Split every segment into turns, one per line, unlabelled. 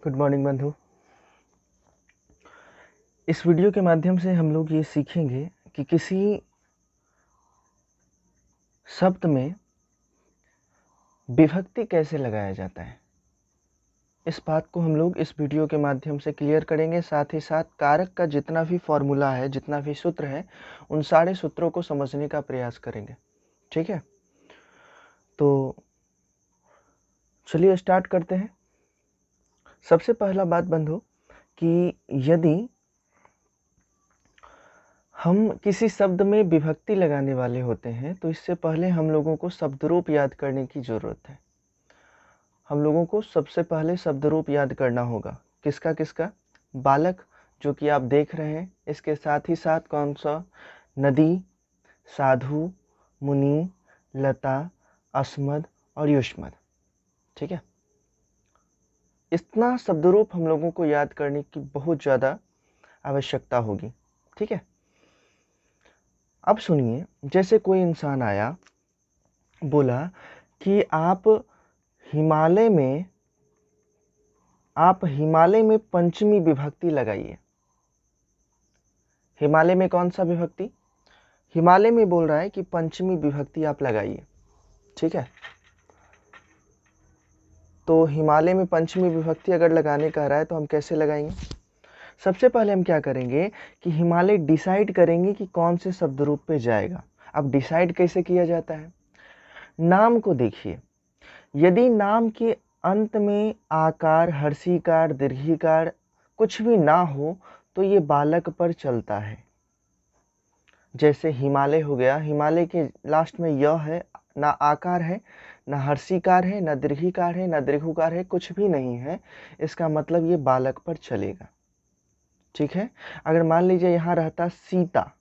Good morning बंधु। इस video के माध्यम से हम लोग ये सीखेंगे कि किसी शब्द में विभक्ति कैसे लगाया जाता है। इस बात को हम लोग इस वीडियो के माध्यम से क्लियर करेंगे। साथ ही साथ कारक का जितना भी फॉर्मूला है, जितना भी सूत्र है, उन सारे सूत्रों को समझने का प्रयास करेंगे। ठीक है, तो चलिए स्टार्ट करते हैं। सबसे पहला बात बंधु कि यदि हम किसी शब्द में विभक्ति लगाने वाले होते हैं तो इससे पहले हम लोगों को शब्दरूप याद करने की ज़रूरत है। हम लोगों को सबसे पहले शब्दरूप याद करना होगा। किसका किसका? बालक, जो कि आप देख रहे हैं। इसके साथ ही साथ कौन सा? नदी, साधु, मुनि, लता, अस्मद और युष्मद। ठीक है, इतना शब्दरूप हम लोगों को याद करने की बहुत ज़्यादा आवश्यकता होगी। ठीक है, अब सुनिए, जैसे कोई इंसान आया, बोला कि आप हिमालय में पंचमी विभक्ति लगाइए। हिमालय में कौन सा विभक्ति? हिमालय में बोल रहा है कि पंचमी विभक्ति आप लगाइए। ठीक है, तो हिमालय में पंचमी विभक्ति अगर लगाने कह रहा है तो हम कैसे लगाएंगे? सबसे पहले हम क्या करेंगे कि हिमालय डिसाइड करेंगे कि कौन से शब्द रूप पे जाएगा। अब डिसाइड कैसे किया जाता है? नाम को देखिए, यदि नाम के अंत में आकार, हर्षीकार, दीर्घीकार कुछ भी ना हो तो ये बालक पर चलता है। जैसे हिमालय हो गया, हिमालय के लास्ट में य है, ना आकार है, ना हर्षीकार है, ना दीर्घीकार है, ना दीर्घुकार है, कुछ भी नहीं है। इसका मतलब ये बालक पर चलेगा। ठीक है, अगर मान लीजिए यहाँ रहता सीता,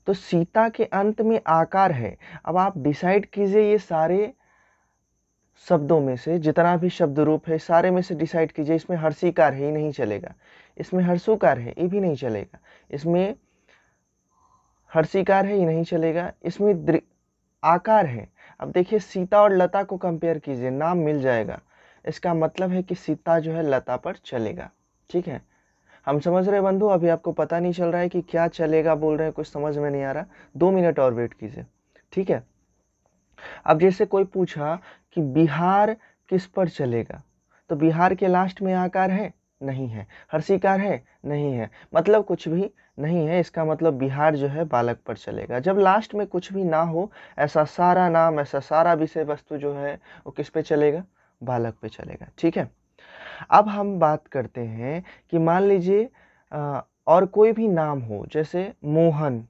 तो सीता के अंत में आकार है। अब आप डिसाइड कीजिए, ये सारे शब्दों में से जितना भी शब्द रूप है सारे में से डिसाइड कीजिए, इसमें हर्षीकार है, ये नहीं चलेगा। इसमें हर्षुकार है, ये भी नहीं चलेगा। इसमें हर्षीकार है, ये नहीं चलेगा। इसमें आकार है। अब देखिए, सीता और लता को कंपेयर कीजिए, नाम मिल जाएगा। इसका मतलब है कि सीता जो है लता पर चलेगा। ठीक है, हम समझ रहे बंधु? अभी आपको पता नहीं चल रहा है कि क्या चलेगा बोल रहे हैं, कुछ समझ में नहीं आ रहा। 2 मिनट और वेट कीजिए। ठीक है, अब जैसे कोई पूछा कि बिहार किस पर चलेगा, तो बिहार के लास्ट में आकार है? नहीं है। हर्षीकार है? नहीं है। मतलब कुछ भी नहीं है। इसका मतलब बिहार जो है बालक पर चलेगा। जब लास्ट में कुछ भी ना हो, ऐसा सारा नाम, ऐसा सारा विषय वस्तु जो है वो किस पे चलेगा? बालक पे चलेगा। ठीक है, अब हम बात करते हैं कि मान लीजिए और कोई भी नाम हो, जैसे मोहन।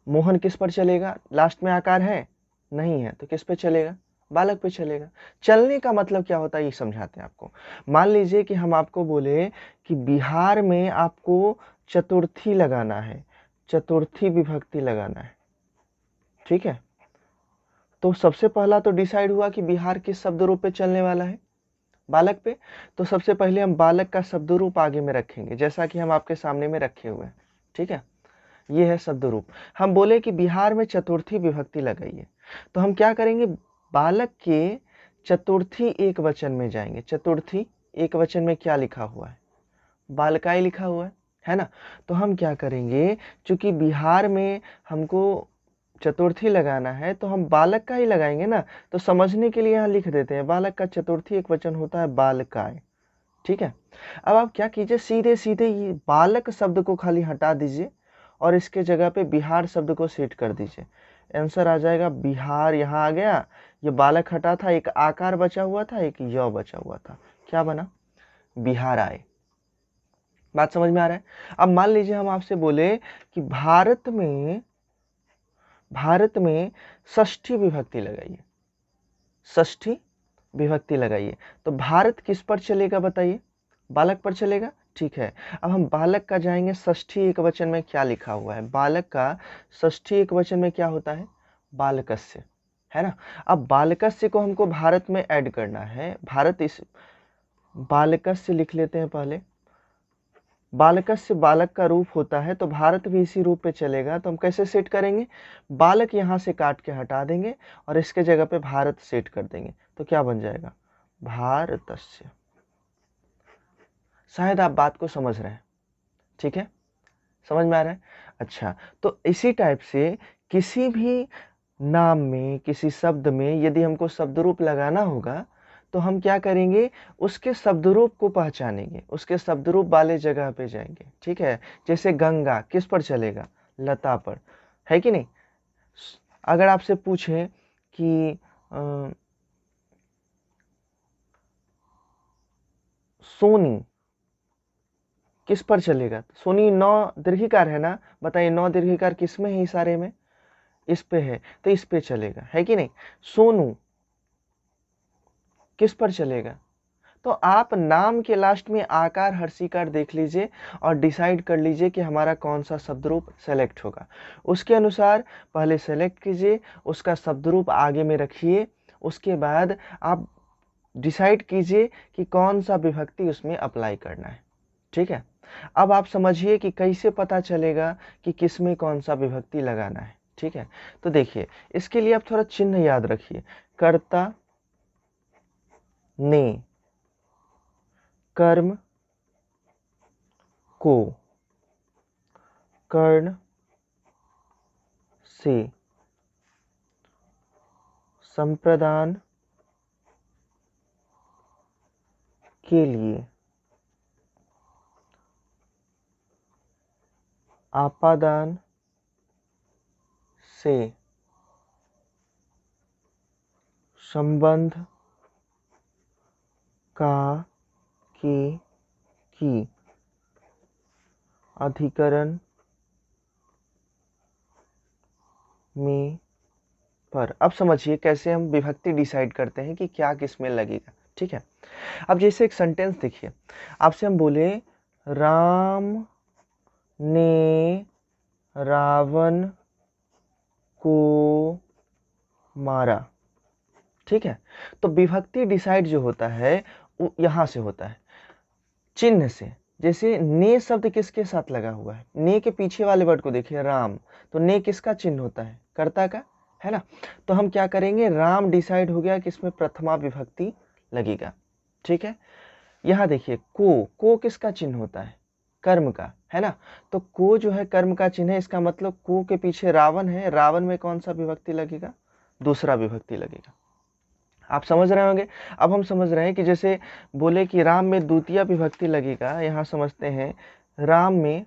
मोहन किस पर चलेगा? लास्ट में आकार है? नहीं है, तो किस पे चलेगा? बालक पे चलेगा। चलने का मतलब क्या होता है ये समझाते हैं आपको। मान लीजिए कि हम आपको बोले कि बिहार में आपको चतुर्थी लगाना है, चतुर्थी विभक्ति लगाना है। ठीक है, तो सबसे पहला तो डिसाइड हुआ कि बिहार किस शब्द रूप पे चलने वाला है? बालक पे। तो सबसे पहले हम बालक का शब्द रूप आगे में रखेंगे, जैसा कि हम आपके सामने में रखे हुए हैं। ठीक है, ये है शब्द रूप। हम बोले कि बिहार में चतुर्थी विभक्ति लगाइए, तो हम क्या करेंगे? बालक के चतुर्थी एक वचन में जाएंगे। चतुर्थी एक वचन में क्या लिखा हुआ है? बालकाई लिखा हुआ है ना। तो हम क्या करेंगे, चूंकि बिहार में हमको चतुर्थी लगाना है तो हम बालक का ही लगाएंगे ना। तो समझने के लिए यहाँ लिख देते हैं, बालक का चतुर्थी एक वचन होता है बालकाय। ठीक है, अब आप क्या कीजिए, सीधे सीधे ये बालक शब्द को खाली हटा दीजिए और इसके जगह पे बिहार शब्द को सेट कर दीजिए। आंसर आ जाएगा बिहार। यहाँ आ गया, ये बालक हटा था, एक आकार बचा हुआ था, एक य बचा हुआ था, क्या बना? बिहार आए। बात समझ में आ रहा है? अब मान लीजिए हम आपसे बोले कि भारत में षष्ठी विभक्ति लगाइए। षष्ठी विभक्ति लगाइए, तो भारत किस पर चलेगा बताइए? बालक पर चलेगा। ठीक है, अब हम बालक का जाएंगे, षष्ठी एक वचन में क्या लिखा हुआ है? बालक का षष्ठी एक वचन में क्या होता है? बालकस्य, है ना। अब बालकस्य को हमको भारत में ऐड करना है। भारत, इस बालकस्य लिख लेते हैं पहले। बालकस्य बालक का रूप होता है, तो भारत भी इसी रूप पे चलेगा। तो हम कैसे सेट करेंगे? बालक यहाँ से काट के हटा देंगे और इसके जगह पे भारत सेट कर देंगे, तो क्या बन जाएगा? भारतस्य। शायद आप बात को समझ रहे हैं, ठीक है, समझ में आ रहा है। अच्छा, तो इसी टाइप से किसी भी नाम में, किसी शब्द में यदि हमको शब्द रूप लगाना होगा तो हम क्या करेंगे, उसके शब्द रूप को पहचानेंगे, उसके शब्द रूप वाले जगह पे जाएंगे, ठीक है। जैसे गंगा किस पर चलेगा, लता पर, है कि नहीं। अगर आपसे पूछे कि सोनी किस पर चलेगा, सोनी नौ दीर्घिकार है ना, बताइए नौ दीर्घिकार किस में है, इशारे में इस पे है, तो इस पे चलेगा, है कि नहीं। सोनू किस पर चलेगा। तो आप नाम के लास्ट में आकार हर्षिकार देख लीजिए और डिसाइड कर लीजिए कि हमारा कौन सा शब्द रूप सेलेक्ट होगा। उसके अनुसार पहले सेलेक्ट कीजिए, उसका शब्द रूप आगे में रखिए, उसके बाद आप डिसाइड कीजिए कि कौन सा विभक्ति उसमें अप्लाई करना है, ठीक है। अब आप समझिए कि कैसे पता चलेगा कि किस में कौन सा विभक्ति लगाना है, ठीक है। तो देखिए, इसके लिए आप थोड़ा चिन्ह याद रखिए, कर्ता, ने, कर्म को, कर्ण से, संप्रदान के लिए, आपादान से, संबंध का, के, की, अधिकरण में, पर। अब समझिए कैसे हम विभक्ति डिसाइड करते हैं कि क्या किस में लगेगा, ठीक है। अब जैसे एक सेंटेंस देखिए, आपसे हम बोले राम ने रावण को मारा, ठीक है। तो विभक्ति डिसाइड जो होता है वो यहां से होता है, चिन्ह से। जैसे ने शब्द किसके साथ लगा हुआ है, ने के पीछे वाले वर्ड को देखिए, राम, तो ने किसका चिन्ह होता है, कर्ता का, है ना। तो हम क्या करेंगे, राम डिसाइड हो गया कि इसमें प्रथमा विभक्ति लगेगा, ठीक है। यहाँ देखिए को किसका चिन्ह होता है, कर्म का, है ना। तो को जो है कर्म का चिन्ह है, इसका मतलब को के पीछे रावण है, रावण में कौन सा विभक्ति लगेगा, दूसरा विभक्ति लगेगा। आप समझ रहे होंगे। अब हम समझ रहे हैं कि जैसे बोले कि राम में द्वितीय विभक्ति लगेगा, यहां समझते हैं राम में,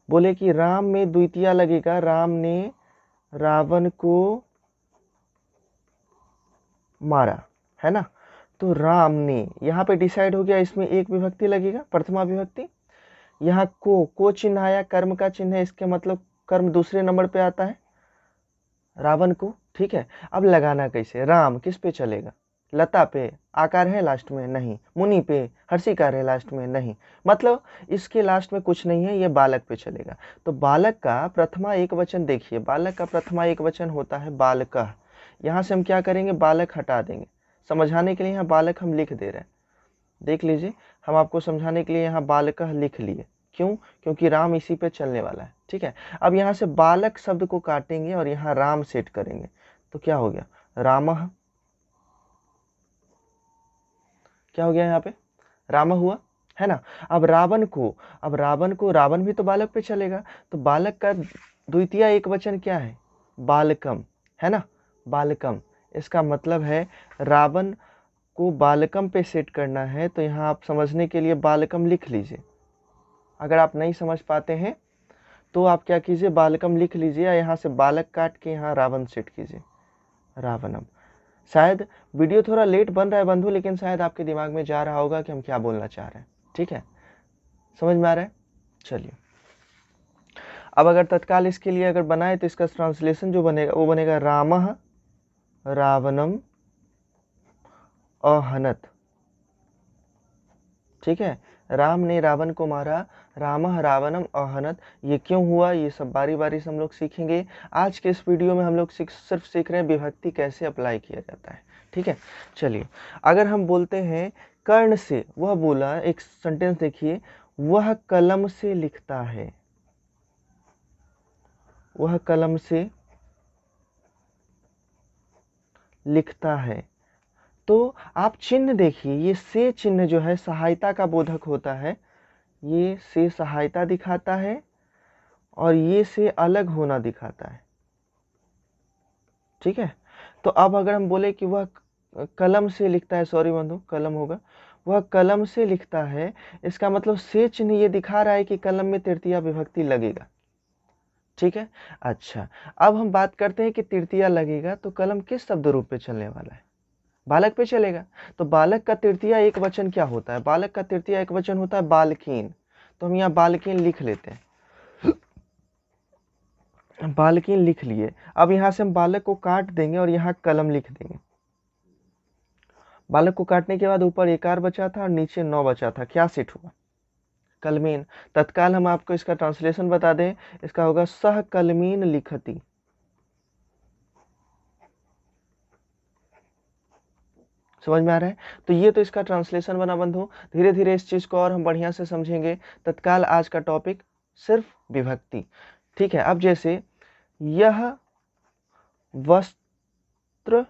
बोले कि राम में द्वितीय लगेगा, राम ने रावण को मारा, है ना। तो राम ने यहाँ पे डिसाइड हो गया, इसमें एक विभक्ति लगेगा, प्रथमा विभक्ति। यहाँ को चिन्ह आया, कर्म का चिन्ह है, इसके मतलब कर्म दूसरे नंबर पे आता है, रावण को, ठीक है। अब लगाना कैसे, राम किस पे चलेगा, लता पे, आकार है लास्ट में, नहीं, मुनि पे, हर्षिकार है लास्ट में, नहीं, मतलब इसके लास्ट में कुछ नहीं है, ये बालक पे चलेगा। तो बालक का प्रथमा एक वचन देखिए, बालक का प्रथमा एक वचन होता है बालकः। यहाँ से हम क्या करेंगे, बालक हटा देंगे, समझाने के लिए यहाँ बालक हम लिख दे रहे हैं, देख लीजिए, हम आपको समझाने के लिए यहाँ बालकः लिख लिए, क्यों, क्योंकि राम इसी पे चलने वाला है, ठीक है। अब यहाँ से बालक शब्द को काटेंगे और यहाँ राम सेट करेंगे, तो क्या हो गया, रामः, क्या हो गया यहाँ पे, राम हुआ, है ना। अब रावण को, रावण भी तो बालक पे चलेगा, तो बालक का द्वितीय एक वचन क्या है, बालकम, है ना, बालकम। इसका मतलब है रावण को बालकम पे सेट करना है, तो यहाँ आप समझने के लिए बालकम लिख लीजिए। अगर आप नहीं समझ पाते हैं तो आप क्या कीजिए, बालकम लिख लीजिए, यहाँ से बालक काट के यहाँ रावण सेट कीजिए, रावणम। शायद वीडियो थोड़ा लेट बन रहा है बंधु, लेकिन शायद आपके दिमाग में जा रहा होगा कि हम क्या बोलना चाह रहे हैं, ठीक है, समझ में आ रहा है। चलिए, अब अगर तत्काल इसके लिए अगर बनाए तो इसका ट्रांसलेशन जो बनेगा वो बनेगा रामः रावणम अहनत, ठीक है। राम ने रावण को मारा, रामः रावणम अहनत। ये क्यों हुआ, ये सब बारी बारी से हम लोग सीखेंगे। आज के इस वीडियो में हम लोग सिर्फ सीख रहे हैं विभक्ति कैसे अप्लाई किया जाता है, ठीक है। चलिए, अगर हम बोलते हैं कर्ण से, वह बोला, एक सेंटेंस देखिए, वह कलम से लिखता है, वह कलम से लिखता है। तो आप चिन्ह देखिए, ये से चिन्ह जो है सहायता का बोधक होता है, ये से सहायता दिखाता है और ये से अलग होना दिखाता है। ठीक है, तो अब अगर हम बोले कि वह कलम से लिखता है, सॉरी बंधु कलम होगा, वह कलम से लिखता है, इसका मतलब से चिन्ह ये दिखा रहा है कि कलम में तृतीया विभक्ति लगेगा। ठीक है, अच्छा अब हम बात करते हैं कि तृतीया लगेगा तो कलम किस शब्द रूप पे चलने वाला है, बालक पे चलेगा। तो बालक का तृतीया एक वचन क्या होता है, बालक का तृतीया एक वचन होता है बालकीन। तो हम यहाँ बालकीन लिख लेते हैं, बालकीन लिख लिए। अब यहाँ से हम बालक को काट देंगे और यहाँ कलम लिख देंगे। बालक को काटने के बाद ऊपर एकार बचा था और नीचे 9 बचा था, क्या सेट हुआ, कलमीन। तत्काल हम आपको इसका ट्रांसलेशन बता दें, इसका होगा सह कलमीन लिखती। समझ में आ रहा है। तो ये तो इसका ट्रांसलेशन बना बंधु। धीरे धीरे इस चीज को और हम बढ़िया से समझेंगे। तत्काल आज का टॉपिक सिर्फ विभक्ति। ठीक है, अब जैसे यह वस्त्र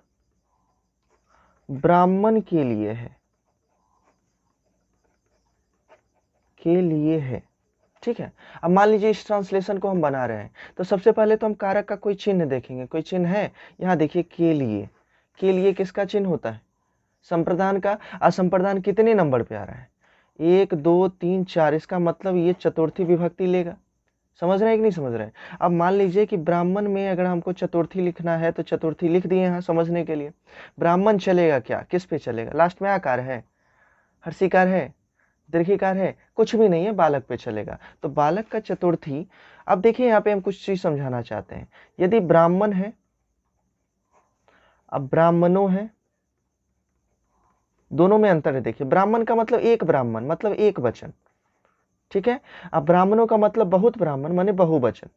ब्राह्मण के लिए है, के लिए है। ठीक है, अब मान लीजिए इस ट्रांसलेशन को हम बना रहे हैं, तो सबसे पहले तो हम कारक का कोई चिन्ह देखेंगे। कोई चिन्ह है, यहाँ देखिए के लिए। के लिए किसका चिन्ह होता है, संप्रदान का। असंप्रदान कितने नंबर पे आ रहा है, 1 2 3 4, इसका मतलब ये चतुर्थी विभक्ति लेगा। समझ रहे हैं कि नहीं समझ रहे हैं। अब मान लीजिए कि ब्राह्मण में अगर हमको चतुर्थी लिखना है तो चतुर्थी लिख दिए यहाँ समझने के लिए। ब्राह्मण चलेगा क्या, किस पे चलेगा, लास्ट में आकार है, हर्षिकार है, दीर्घिकार है, कुछ भी नहीं है, बालक पे चलेगा। तो बालक का चतुर्थी। अब देखिए यहाँ पे हम कुछ चीज समझाना चाहते हैं। यदि ब्राह्मण है, अब ब्राह्मणों है, दोनों में अंतर है। देखिए ब्राह्मण का मतलब एक ब्राह्मण, मतलब एक वचन। ठीक है, अब ब्राह्मणों का मतलब बहुत ब्राह्मण माने बहुवचन।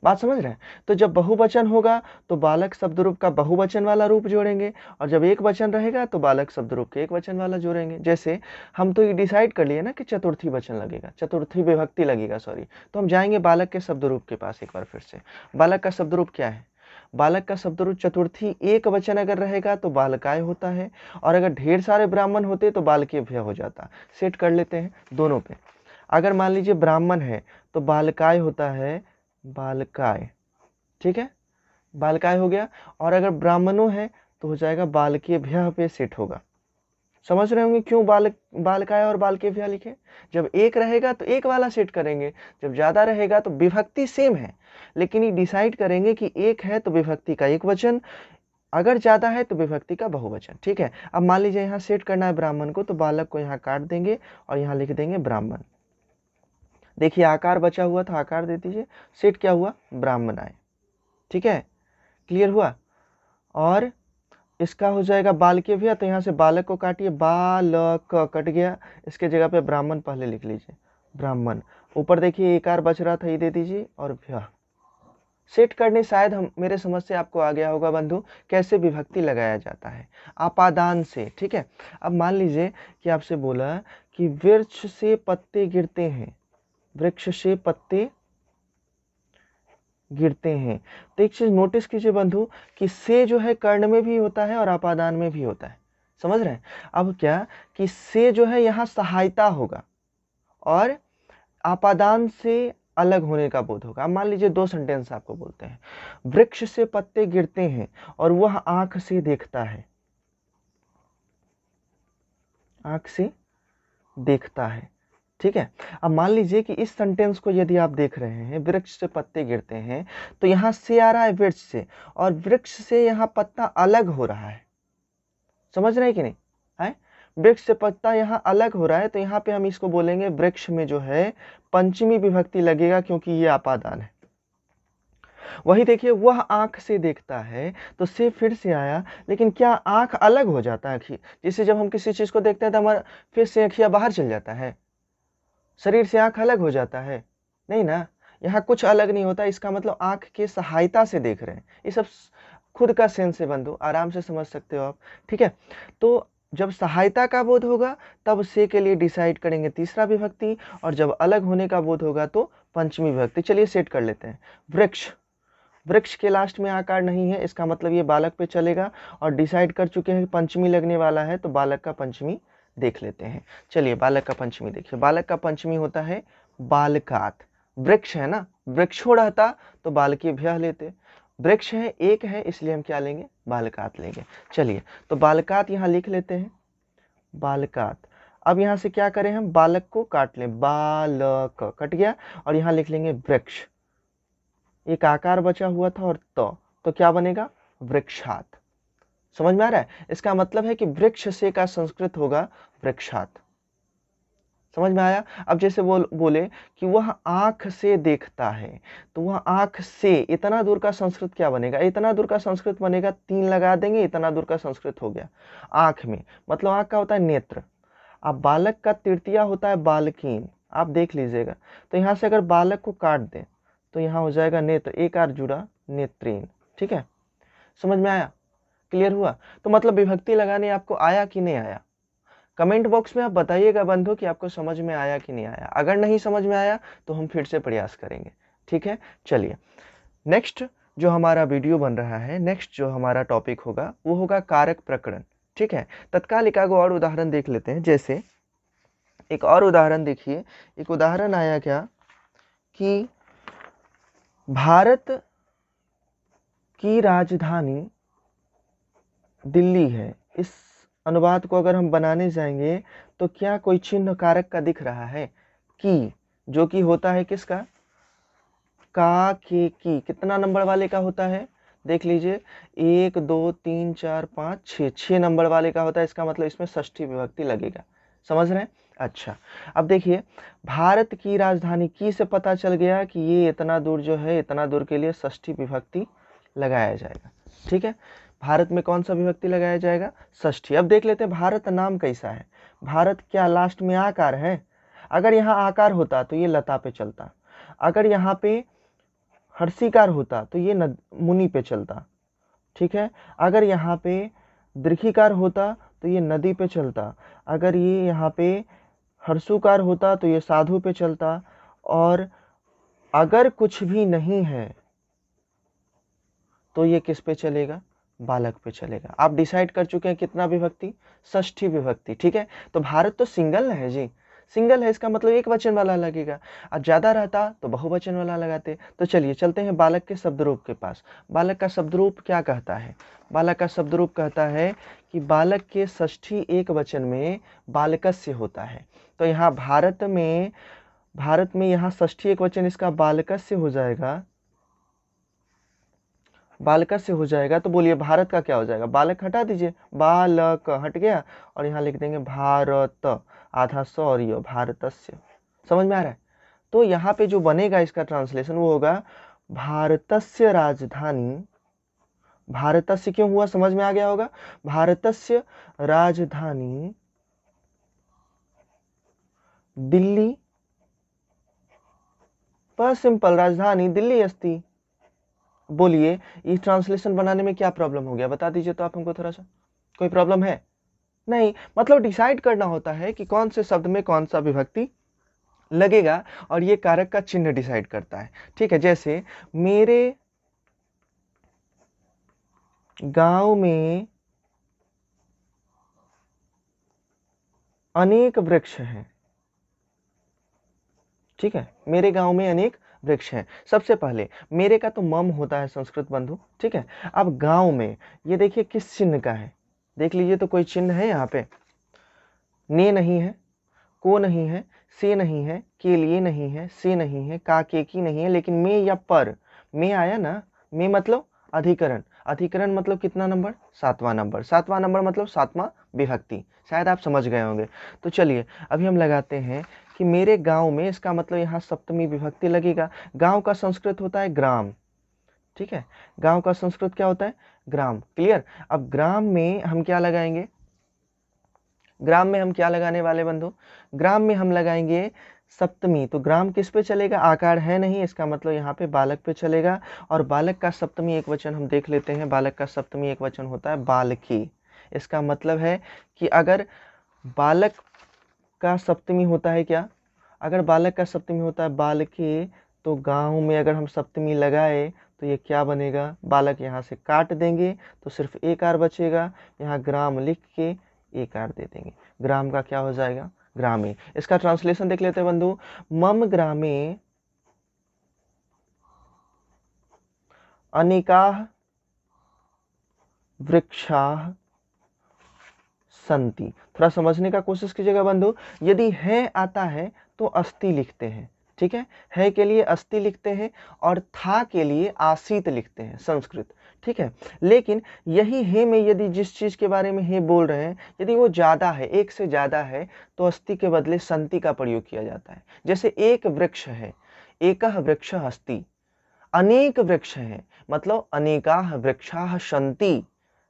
बात समझ रहे हैं। तो जब बहुवचन होगा तो बालक शब्द रूप का बहुवचन वाला रूप जोड़ेंगे, और जब एक वचन रहेगा तो बालक शब्द रूप के एक वचन वाला जोड़ेंगे। जैसे हम तो ये डिसाइड कर लिए ना कि चतुर्थी वचन लगेगा, चतुर्थी विभक्ति लगेगा, सॉरी। तो हम जाएंगे बालक के शब्द रूप के पास एक बार फिर से। बालक का शब्द रूप क्या है, बालक का शब्द रूप चतुर्थी एक वचन अगर रहेगा तो बालकाय होता है, और अगर ढेर सारे ब्राह्मण होते तो बालकीय भय हो जाता। सेट कर लेते हैं दोनों पे। अगर मान लीजिए ब्राह्मण है तो बालकाय होता है, बालकाय। ठीक है, बालकाय हो गया। और अगर ब्राह्मणों है तो हो जाएगा बालकीय भय पे सेट होगा। समझ रहे होंगे क्यों बालकाय और बालकीय भय लिखे। जब एक रहेगा तो एक वाला सेट करेंगे, जब ज्यादा रहेगा तो विभक्ति सेम है, लेकिन ये डिसाइड करेंगे कि एक है तो विभक्ति का एक वचन, अगर ज्यादा है तो विभक्ति का बहुवचन। ठीक है, अब मान लीजिए यहाँ सेट करना है ब्राह्मण को, तो बालक को यहाँ काट देंगे और यहाँ लिख देंगे ब्राह्मण। देखिए आकार बचा हुआ था, आकार दे दीजिए, सेट क्या हुआ, ब्राह्मण आए। ठीक है, क्लियर हुआ। और इसका हो जाएगा बालकीय भय, तो यहाँ से बालक को काटिए, बालक कट गया, इसके जगह पे ब्राह्मण पहले लिख लीजिए, ब्राह्मण। ऊपर देखिए एकार बच रहा था, ये दे दीजिए, और भय। सेट करने शायद हम, मेरे समझ से आपको आ गया होगा बंधु कैसे विभक्ति लगाया जाता है, आपादान से। ठीक है, अब मान लीजिए कि आपसे बोला कि वृक्ष से पत्ते गिरते हैं, वृक्ष से पत्ते गिरते हैं। तो एक चीज नोटिस कीजिए बंधु कि से जो है कर्ण में भी होता है और आपादान में भी होता है। समझ रहे हैं। अब क्या कि से जो है यहाँ सहायता होगा और आपादान से अलग होने का बोध होगा। अब मान लीजिए दो सेंटेंस आपको बोलते हैं, वृक्ष से पत्ते गिरते हैं और वह आंख से देखता है, आंख से देखता है। ठीक है, अब मान लीजिए कि इस सेंटेंस को यदि आप देख रहे हैं, वृक्ष से पत्ते गिरते हैं, तो यहाँ से आ रहा है वृक्ष से, और वृक्ष से यहाँ पत्ता अलग हो रहा है। समझ रहे हैं कि नहीं है, वृक्ष से पत्ता यहाँ अलग हो रहा है, तो यहाँ पे हम इसको बोलेंगे वृक्ष में जो है पंचमी विभक्ति लगेगा, क्योंकि ये आपादान है। वही देखिए वह आंख से देखता है, तो से फिर से आया, लेकिन क्या आंख अलग हो जाता है, जैसे जब हम किसी चीज को देखते हैं तो हमारा फिर से आंखिया बाहर चल जाता है, शरीर से आंख अलग हो जाता है, नहीं ना। यहाँ कुछ अलग नहीं होता, इसका मतलब आंख की सहायता से देख रहे हैं। ये सब खुद का सेंस है बंधु, आराम से समझ सकते हो आप। ठीक है, तो जब सहायता का बोध होगा तब से के लिए डिसाइड करेंगे तीसरा विभक्ति, और जब अलग होने का बोध होगा तो पंचमी विभक्ति। चलिए सेट कर लेते हैं, वृक्ष, वृक्ष के लास्ट में आकार नहीं है, इसका मतलब ये बालक पे चलेगा। और डिसाइड कर चुके हैं कि पंचमी लगने वाला है, तो बालक का पंचमी देख लेते हैं। चलिए बालक का पंचमी देखिए, बालक का पंचमी होता है बालकात। वृक्ष है ना, वृक्षो रहता तो बालकी भ्यः लेते, वृक्ष है एक है इसलिए हम क्या लेंगे, बालकात लेंगे। चलिए तो बालकात यहाँ लिख लेते हैं, बालकात। अब यहाँ से क्या करें हम, बालक को काट लें, बालक कट गया, और यहाँ लिख लेंगे वृक्ष, एक आकार बचा हुआ था और तो क्या बनेगा, वृक्षात। समझ में आ रहा है, इसका मतलब है कि वृक्ष से का संस्कृत होगा वृक्षात। समझ में आया। अब जैसे बोले कि वह आंख से देखता है, तो वह आंख से, इतना दूर का संस्कृत क्या बनेगा, इतना दूर का संस्कृत बनेगा, 3 लगा देंगे, इतना दूर का संस्कृत हो गया आंख में, मतलब आंख का होता है नेत्र। अब बालक का तृतीया होता है बालकीन, आप देख लीजिएगा। तो यहाँ से अगर बालक को काट दें तो यहाँ हो जाएगा नेत्र, एक आर जुड़ा नेत्रीन। ठीक है, समझ में आया, क्लियर हुआ। तो मतलब विभक्ति लगाने आपको आया कि नहीं आया, कमेंट बॉक्स में आप बताइएगा बंधु कि आपको समझ में आया कि नहीं आया। अगर नहीं समझ में आया तो हम फिर से प्रयास करेंगे। ठीक है, चलिए नेक्स्ट जो हमारा वीडियो बन रहा है, नेक्स्ट जो हमारा टॉपिक होगा वो होगा कारक प्रकरण। ठीक है, तत्काल एक और उदाहरण देख लेते हैं। जैसे एक और उदाहरण देखिए, एक उदाहरण आया क्या कि भारत की राजधानी दिल्ली है। इस अनुवाद को अगर हम बनाने जाएंगे तो क्या कोई चिन्ह कारक का दिख रहा है, की, जो कि होता है किसका, का के की, कितना नंबर वाले का होता है, देख लीजिए 1 2 3 4 5 6, 6 नंबर वाले का होता है। इसका मतलब इसमें षष्ठी विभक्ति लगेगा, समझ रहे हैं। अच्छा, अब देखिए भारत की राजधानी की से पता चल गया कि ये इतना दूर जो है, इतना दूर के लिए षष्ठी विभक्ति लगाया जाएगा। ठीक है, भारत में कौन सा विभक्ति लगाया जाएगा, षष्ठी। अब देख लेते हैं भारत नाम कैसा है, भारत क्या लास्ट में आकार है, अगर यहाँ आकार होता तो ये लता पे चलता, अगर यहाँ पे हर्षिकार होता तो ये मुनि पे चलता। ठीक है, अगर यहाँ पे दीर्घिकार होता तो ये नदी पे चलता, अगर ये यहाँ पे हर्षुकार होता तो ये साधु पे चलता, और अगर कुछ भी नहीं है तो ये किस पे चलेगा, बालक पे चलेगा। आप डिसाइड कर चुके हैं कितना विभक्ति, षष्ठी विभक्ति। ठीक है, तो भारत तो सिंगल है जी, सिंगल है, इसका मतलब एक वचन वाला लगेगा, और ज्यादा रहता तो बहुवचन वाला लगाते। तो चलिए चलते हैं बालक के शब्द रूप के पास। बालक का शब्द रूप क्या कहता है, बालक का शब्द रूप कहता है कि बालक के षष्ठी एक वचन में बालकस्य होता है। तो यहाँ भारत में यहाँ षष्ठी एक वचन इसका बालकस्य हो जाएगा, बालकस्य हो जाएगा। तो बोलिए भारत का क्या हो जाएगा, बालक हटा दीजिए, बालक हट गया, और यहाँ लिख देंगे भारत, आधा स और यो भारतस्य। समझ में आ रहा है। तो यहाँ पे जो बनेगा इसका ट्रांसलेशन वो होगा भारतस्य राजधानी, भारतस्य क्यों हुआ समझ में आ गया होगा, भारतस्य राजधानी दिल्ली, पर सिंपल राजधानी दिल्ली अस्ति। बोलिए इस ट्रांसलेशन बनाने में क्या प्रॉब्लम हो गया, बता दीजिए तो आप हमको थोड़ा सा, कोई प्रॉब्लम है नहीं। मतलब डिसाइड करना होता है कि कौन से शब्द में कौन सा विभक्ति लगेगा, और ये कारक का चिन्ह डिसाइड करता है। ठीक है, जैसे मेरे गांव में अनेक वृक्ष हैं। ठीक है, मेरे गांव में अनेक वृक्ष हैं। सबसे पहले मेरे का तो मम होता है संस्कृत बंधु। ठीक है, अब गांव में ये देखिए किस चिन्ह का है, देख लीजिए तो कोई चिन्ह है यहाँ पे, ने नहीं है, को नहीं है, से नहीं है, के लिए नहीं है, से नहीं है, का के की नहीं है, लेकिन में या पर, में आया ना, में मतलब अधिकरण, अधिकरण मतलब कितना नंबर, 7वां नंबर, 7वां नंबर मतलब 7वां विभक्ति। शायद आप समझ गए होंगे। तो चलिए अभी हम लगाते हैं कि मेरे गांव में, इसका मतलब यहाँ सप्तमी विभक्ति लगेगा। गांव का संस्कृत होता है ग्राम। ठीक है, गांव का संस्कृत क्या होता है, ग्राम। क्लियर। अब ग्राम में हम क्या लगाएंगे, ग्राम में हम क्या लगाने वाले बंधु, ग्राम में हम लगाएंगे सप्तमी। तो ग्राम किस पे चलेगा, आकार है नहीं, इसका मतलब यहाँ पे बालक पे चलेगा। और बालक का सप्तमी एक वचन हम देख लेते हैं, बालक का सप्तमी एक वचन होता है बालकी। इसका मतलब है कि अगर बालक का सप्तमी होता है क्या, अगर बालक का सप्तमी होता है बालकी, तो गांव में अगर हम सप्तमी लगाए तो ये क्या बनेगा, बालक यहाँ से काट देंगे तो सिर्फ एक आर बचेगा, यहाँ ग्राम लिख के एक आर दे देंगे, ग्राम का क्या हो जाएगा, ग्रामे। इसका ट्रांसलेशन देख लेते हैं बंधु, मम ग्रामे अनेकाः वृक्षाः संति। थोड़ा समझने का कोशिश कीजिएगा बंधु, यदि है आता है तो अस्ति लिखते हैं, ठीक है के लिए अस्ति लिखते हैं और था के लिए आसीत लिखते हैं संस्कृत, ठीक है। लेकिन यही हे में यदि जिस चीज के बारे में हे बोल रहे हैं यदि वो ज्यादा है, एक से ज्यादा है, तो अस्ति के बदले संति का प्रयोग किया जाता है। जैसे एक वृक्ष है, एकः वृक्षः अस्ति, अनेक वृक्ष हैं मतलब अनेकाः वृक्षाः सन्ति,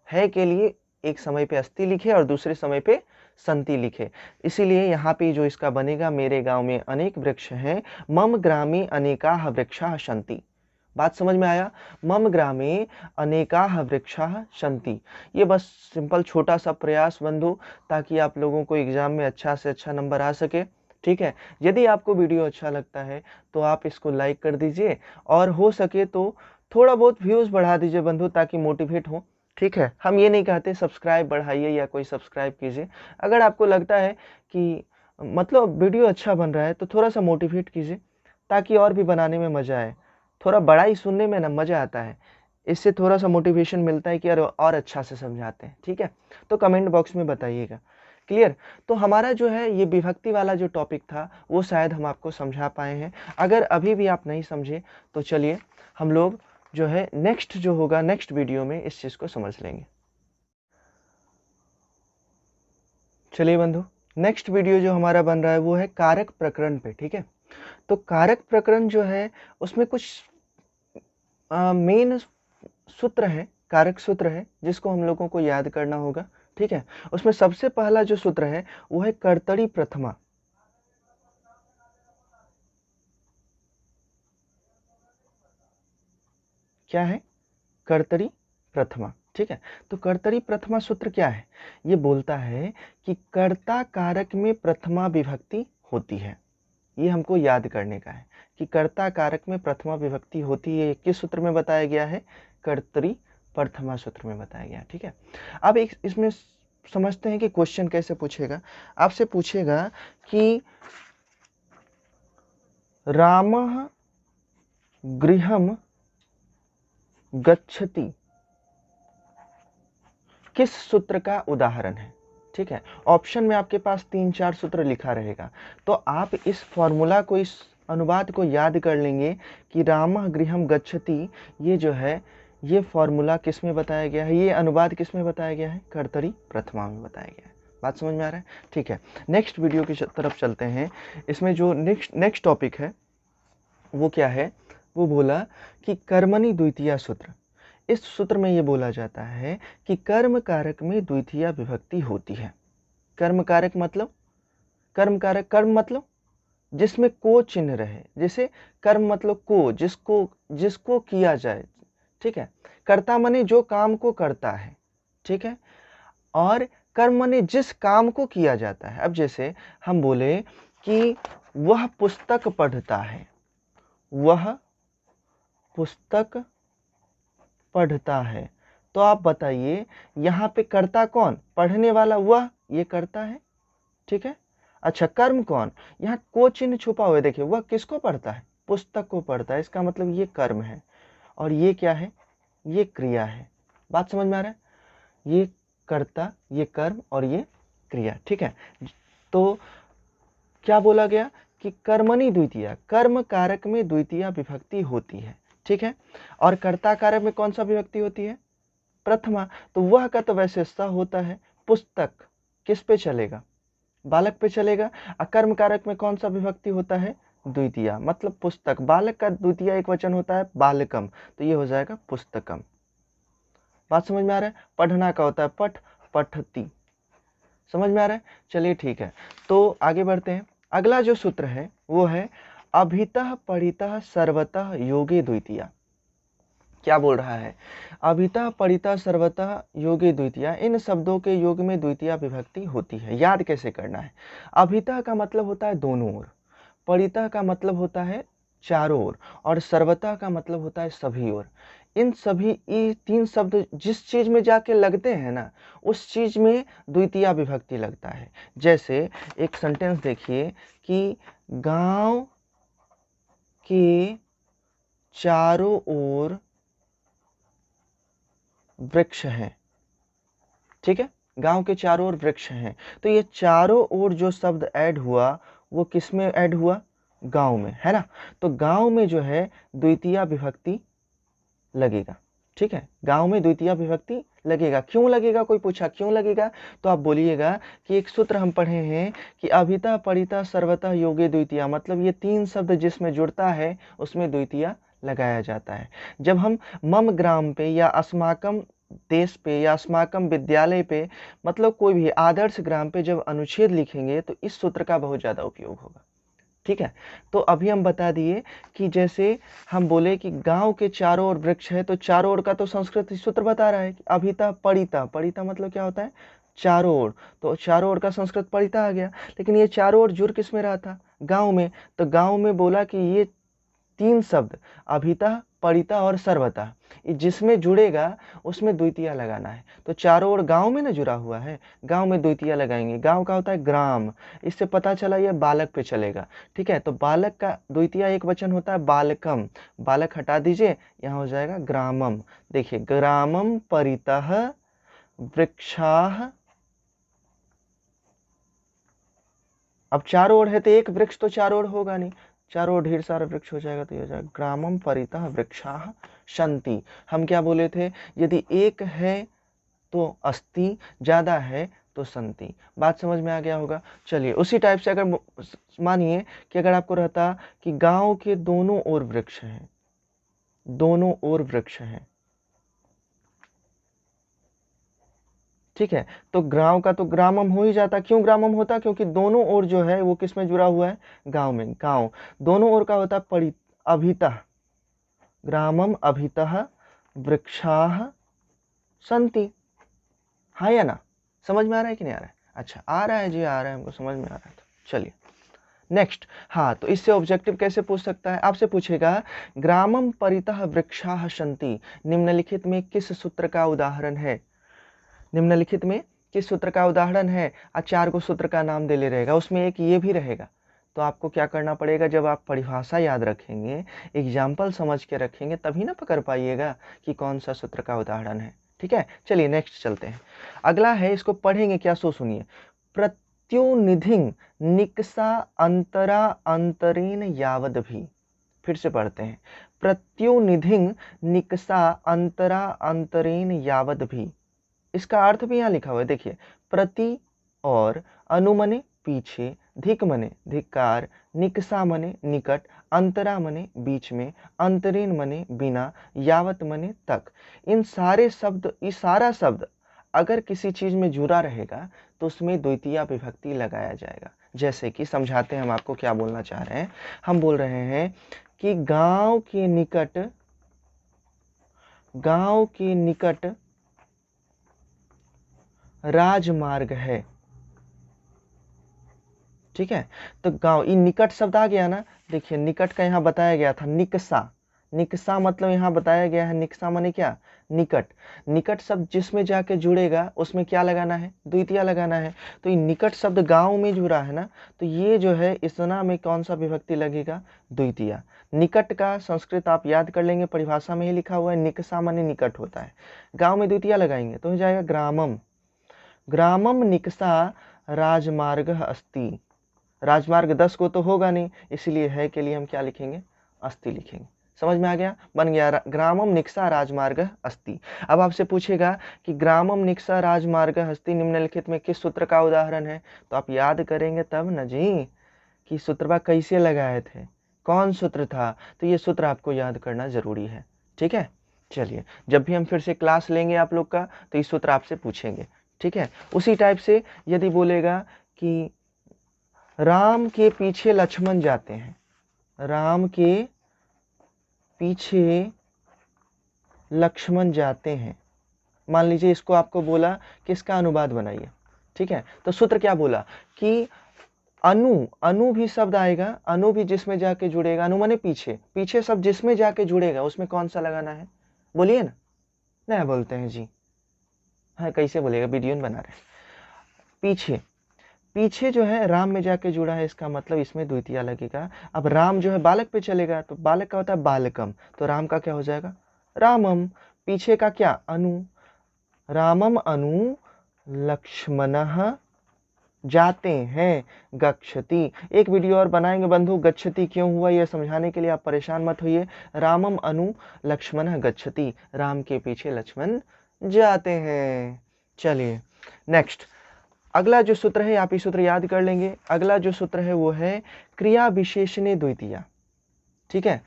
है के लिए एक समय पे अस्ति लिखे और दूसरे समय पे संति लिखे, इसीलिए यहाँ पे जो इसका बनेगा, मेरे गांव में अनेक वृक्ष हैं, मम ग्रामे अनेकाः वृक्षाः सन्ति। बात समझ में आया, मम ग्रामे अनेकाः वृक्षाः सन्ति। ये बस सिंपल छोटा सा प्रयास बंधु, ताकि आप लोगों को एग्जाम में अच्छा से अच्छा नंबर आ सके, ठीक है। यदि आपको वीडियो अच्छा लगता है तो आप इसको लाइक कर दीजिए और हो सके तो थोड़ा बहुत व्यूज बढ़ा दीजिए बंधु, ताकि मोटिवेट हो, ठीक है। हम ये नहीं कहते सब्सक्राइब बढ़ाइए या कोई सब्सक्राइब कीजिए, अगर आपको लगता है कि मतलब वीडियो अच्छा बन रहा है तो थोड़ा सा मोटिवेट कीजिए, ताकि और भी बनाने में मज़ा आए। थोड़ा बड़ा ही सुनने में ना मज़ा आता है, इससे थोड़ा सा मोटिवेशन मिलता है कि यार और अच्छा से समझाते हैं, ठीक है। तो कमेंट बॉक्स में बताइएगा, क्लियर। तो हमारा जो है ये विभक्ति वाला जो टॉपिक था वो शायद हम आपको समझा पाए हैं। अगर अभी भी आप नहीं समझे तो चलिए हम लोग जो है नेक्स्ट जो होगा नेक्स्ट वीडियो में इस चीज को समझ लेंगे। चलिए बंधु, नेक्स्ट वीडियो जो हमारा बन रहा है वो है कारक प्रकरण पे, ठीक है। तो कारक प्रकरण जो है उसमें कुछ मेन सूत्र है, कारक सूत्र है, जिसको हम लोगों को याद करना होगा, ठीक है। उसमें सबसे पहला जो सूत्र है वो है कर्तरी प्रथमा। क्या है, कर्तरी प्रथमा, ठीक है। तो कर्तरी प्रथमा सूत्र क्या है, ये बोलता है कि कर्ता कारक में प्रथमा विभक्ति होती है। ये हमको याद करने का है कि कर्ता कारक में प्रथमा विभक्ति होती है, किस सूत्र में बताया गया है, कर्तरी प्रथमा सूत्र में बताया गया, ठीक है। अब एक इसमें समझते हैं कि क्वेश्चन कैसे पूछेगा। आपसे पूछेगा कि रामः गृहं गच्छति किस सूत्र का उदाहरण है, ठीक है। ऑप्शन में आपके पास 3-4 सूत्र लिखा रहेगा, तो आप इस फॉर्मूला को, इस अनुवाद को याद कर लेंगे कि रामः गृहं गच्छति, ये जो है ये फॉर्मूला किस में बताया गया है, ये अनुवाद किस में बताया गया है, कर्तरी प्रथमा में बताया गया है। बात समझ में आ रहा है, ठीक है। नेक्स्ट वीडियो की तरफ चलते हैं। इसमें जो नेक्स्ट टॉपिक है वो क्या है, वो बोला कि कर्मणि द्वितीया सूत्र। इस सूत्र में ये बोला जाता है कि कर्म कारक में द्वितीया विभक्ति होती है। कर्म कारक मतलब, कर्म कारक, कर्म मतलब जिसमें को चिन्ह रहे, जैसे कर्म मतलब को, जिसको किया जाए, ठीक है। कर्ता माने जो काम को करता है, ठीक है। और कर्म माने जिस काम को किया जाता है। अब जैसे हम बोले कि वह पुस्तक पढ़ता है, वह पुस्तक पढ़ता है, तो आप बताइए यहाँ पे कर्ता कौन, पढ़ने वाला वह, ये कर्ता है, ठीक है। अच्छा, कर्म कौन, यहाँ को चिन्ह छुपा हुआ है, देखिए वह किसको पढ़ता है, पुस्तक को पढ़ता है, इसका मतलब ये कर्म है और ये क्या है, ये क्रिया है। बात समझ में आ रहा है, ये कर्ता, ये कर्म और ये क्रिया, ठीक है। तो क्या बोला गया कि कर्मणि द्वितीया, कर्म कारक में द्वितीया विभक्ति होती है, ठीक है। और कर्ता कारक में कौन सा विभक्ति होती है, प्रथमा। तो वह का तो वैसे सा होता है, पुस्तक किस पे चलेगा, बालक पे चलेगा। कर्म कारक में कौन सा विभक्ति होता है, द्वितीया, मतलब पुस्तक। बालक का द्वितीया एक वचन होता है बालकम, तो ये हो जाएगा पुस्तकम। बात समझ में आ रहा है। पढ़ना का होता है पठ, पठती। समझ में आ रहा है, चलिए ठीक है। तो आगे बढ़ते हैं। अगला जो सूत्र है वो है अभितः परितः सर्वतः योगे द्वितीया। क्या बोल रहा है, अभितः परितः सर्वतः योगे द्वितीया, इन शब्दों के योग में द्वितीया विभक्ति होती है। याद कैसे करना है, अभितः का मतलब होता है दोनों ओर, परितः का मतलब होता है चारों ओर, और सर्वथा का मतलब होता है सभी ओर। इन सभी ये तीन शब्द जिस चीज में जाके लगते हैं ना, उस चीज में द्वितीया विभक्ति लगता है। जैसे एक सेंटेंस देखिए कि गांव के चारों ओर वृक्ष हैं। ठीक है, गांव के चारों ओर वृक्ष हैं, तो ये चारों ओर जो शब्द ऐड हुआ वो किस में ऐड हुआ? गांव में, है ना। तो गांव में जो है द्वितीया विभक्ति लगेगा। ठीक है, गांव में द्वितीया विभक्ति लगेगा। क्यों लगेगा? कोई पूछा क्यों लगेगा, तो आप बोलिएगा कि एक सूत्र हम पढ़े हैं कि अभिता परिता सर्वतः योगे द्वितीया, मतलब ये तीन शब्द जिसमें जुड़ता है उसमें द्वितीया लगाया जाता है। जब हम मम ग्राम पे या अस्माकम देश पे या अस्माकम विद्यालय पे, मतलब कोई भी आदर्श ग्राम पे जब अनुच्छेद लिखेंगे तो इस सूत्र का बहुत ज्यादा उपयोग होगा। ठीक है, तो अभी हम बता दिए कि जैसे हम बोले कि गांव के चारों ओर वृक्ष है, तो चारों ओर का तो संस्कृत सूत्र बता रहा है कि अभिता परिता, परिता मतलब क्या होता है? चारों ओर। तो चारों ओर का संस्कृत परिता आ गया, लेकिन ये चारों ओर जुड़ किस में रहा था? गांव में। तो गांव में बोला कि ये तीन शब्द अभिता परिता और सर्वता जिसमें जुड़ेगा उसमें द्वितीया लगाना है। तो चारों ओर गांव में ना जुड़ा हुआ है, गांव में द्वितीया लगाएंगे। गांव का होता है ग्राम, इससे पता चला ये बालक पे चलेगा। ठीक है, तो बालक का द्वितीया एक वचन होता है बालकम, बालक हटा दीजिए, यहाँ हो जाएगा ग्रामम। देखिए ग्रामम परितः वृक्षाः, अब चारों ओर है तो एक वृक्ष तो चारों ओर होगा नहीं, चारों ओर ढेर सारा वृक्ष हो जाएगा, तो ये हो जाएगा ग्रामम परितः वृक्षाः सन्ति। हम क्या बोले थे? यदि एक है तो अस्ति, ज्यादा है तो संति। बात समझ में आ गया होगा। चलिए उसी टाइप से अगर मानिए कि अगर आपको रहता कि गांव के दोनों ओर वृक्ष हैं, दोनों ओर वृक्ष हैं। ठीक है, तो गांव का तो ग्रामम हो ही जाता। क्यों ग्रामम होता? क्योंकि दोनों ओर जो है वो किस में जुड़ा हुआ है? गांव में। गांव दोनों ओर का होता है परि अभितः, ग्रामम अभितः वृक्षाः सन्ति। हाँ या ना? समझ में आ रहा है कि नहीं आ रहा है? अच्छा आ रहा है जी, आ रहा है, हमको समझ में आ रहा है। तो चलिए नेक्स्ट। हाँ, तो इससे ऑब्जेक्टिव कैसे पूछ सकता है? आपसे पूछेगा ग्रामम परितः वृक्षाः सन्ति निम्नलिखित में किस सूत्र का उदाहरण है? निम्नलिखित में किस सूत्र का उदाहरण है? चार को सूत्र का नाम दे ले रहेगा, उसमें एक ये भी रहेगा। तो आपको क्या करना पड़ेगा? जब आप परिभाषा याद रखेंगे, एग्जाम्पल समझ के रखेंगे, तभी ना पकड़ पाइएगा कि कौन सा सूत्र का उदाहरण है। ठीक है, चलिए नेक्स्ट चलते हैं। अगला है, इसको पढ़ेंगे क्या, सो सुनिए। प्रत्युनिधिं निकषा अंतरा अंतरेण यावद भी। फिर से पढ़ते हैं। प्रत्युनिधिं निकषा अंतरा अंतरेण यावद भी। इसका अर्थ भी यहाँ लिखा हुआ है, देखिए। प्रति और अनु मने पीछे, धिक मने धिक्कार, निकषा मने निकट, अंतरा मने बीच में, अंतरीन मने बिना, यावत मने तक। इन सारे शब्द, ये सारा शब्द अगर किसी चीज में जुड़ा रहेगा तो उसमें द्वितीया विभक्ति लगाया जाएगा। जैसे कि समझाते हैं हम आपको क्या बोलना चाह रहे हैं। हम बोल रहे हैं कि गांव के निकट राजमार्ग है। ठीक है, तो गांव, ये निकट शब्द आ गया ना। देखिए निकट का यहाँ बताया गया था निकषा, निकषा मतलब यहाँ बताया गया है निकषा माने क्या? निकट। निकट शब्द जिसमें जाके जुड़ेगा उसमें क्या लगाना है? द्वितीया लगाना है। तो ये निकट शब्द गांव में जुड़ा है ना, तो ये जो है इसना में कौन सा विभक्ति लगेगा? द्वितीया। निकट का संस्कृत आप याद कर लेंगे, परिभाषा में ही लिखा हुआ है, निकषा माने निकट होता है। गांव में द्वितीया लगाएंगे तो हो जाएगा ग्रामम। ग्रामम निकषा राजमार्ग अस्ति। राजमार्ग 10 को तो होगा नहीं, इसलिए है के लिए हम क्या लिखेंगे? अस्ति लिखेंगे। समझ में आ गया? बन गया ग्रामम निकषा राजमार्ग अस्ति। अब आपसे पूछेगा कि ग्रामम निकषा राजमार्ग अस्ति निम्नलिखित में किस सूत्र का उदाहरण है? तो आप याद करेंगे तब न जी कि सूत्रवा कैसे लगाए थे, कौन सूत्र था। तो ये सूत्र आपको याद करना जरूरी है। ठीक है, चलिए जब भी हम फिर से क्लास लेंगे आप लोग का तो इस सूत्र आपसे पूछेंगे। ठीक है, उसी टाइप से यदि बोलेगा कि राम के पीछे लक्ष्मण जाते हैं, राम के पीछे लक्ष्मण जाते हैं, मान लीजिए इसको आपको बोला कि इसका अनुवाद बनाइए। ठीक है, तो सूत्र क्या बोला कि अनु, अनु भी शब्द आएगा, अनु भी जिसमें जाके जुड़ेगा, अनु माने पीछे, पीछे शब्द जिसमें जाके जुड़ेगा उसमें कौन सा लगाना है, बोलिए ना, नहीं बोलते हैं जी, हाँ कैसे बोलेगा, वीडियो नहीं बना रहे। पीछे, पीछे जो है राम में जाके जुड़ा है, इसका मतलब इसमें द्वितीया लगेगा। अब राम जो है बालक पे चलेगा, तो बालक का होता है बालकम, तो राम का क्या हो जाएगा, रामम। पीछे का क्या, अनु, रामम अनु लक्ष्मणः जाते हैं, गच्छति। एक वीडियो और बनाएंगे बंधु, गच्छति क्यों हुआ यह समझाने के लिए, आप परेशान मत होइए। रामम अनु लक्ष्मणः गच्छति, राम के पीछे लक्ष्मण जाते हैं। चलिए नेक्स्ट, अगला जो सूत्र है आप ये सूत्र याद कर लेंगे। अगला जो सूत्र है वो है क्रिया विशेषणे द्वितीया। ठीक है,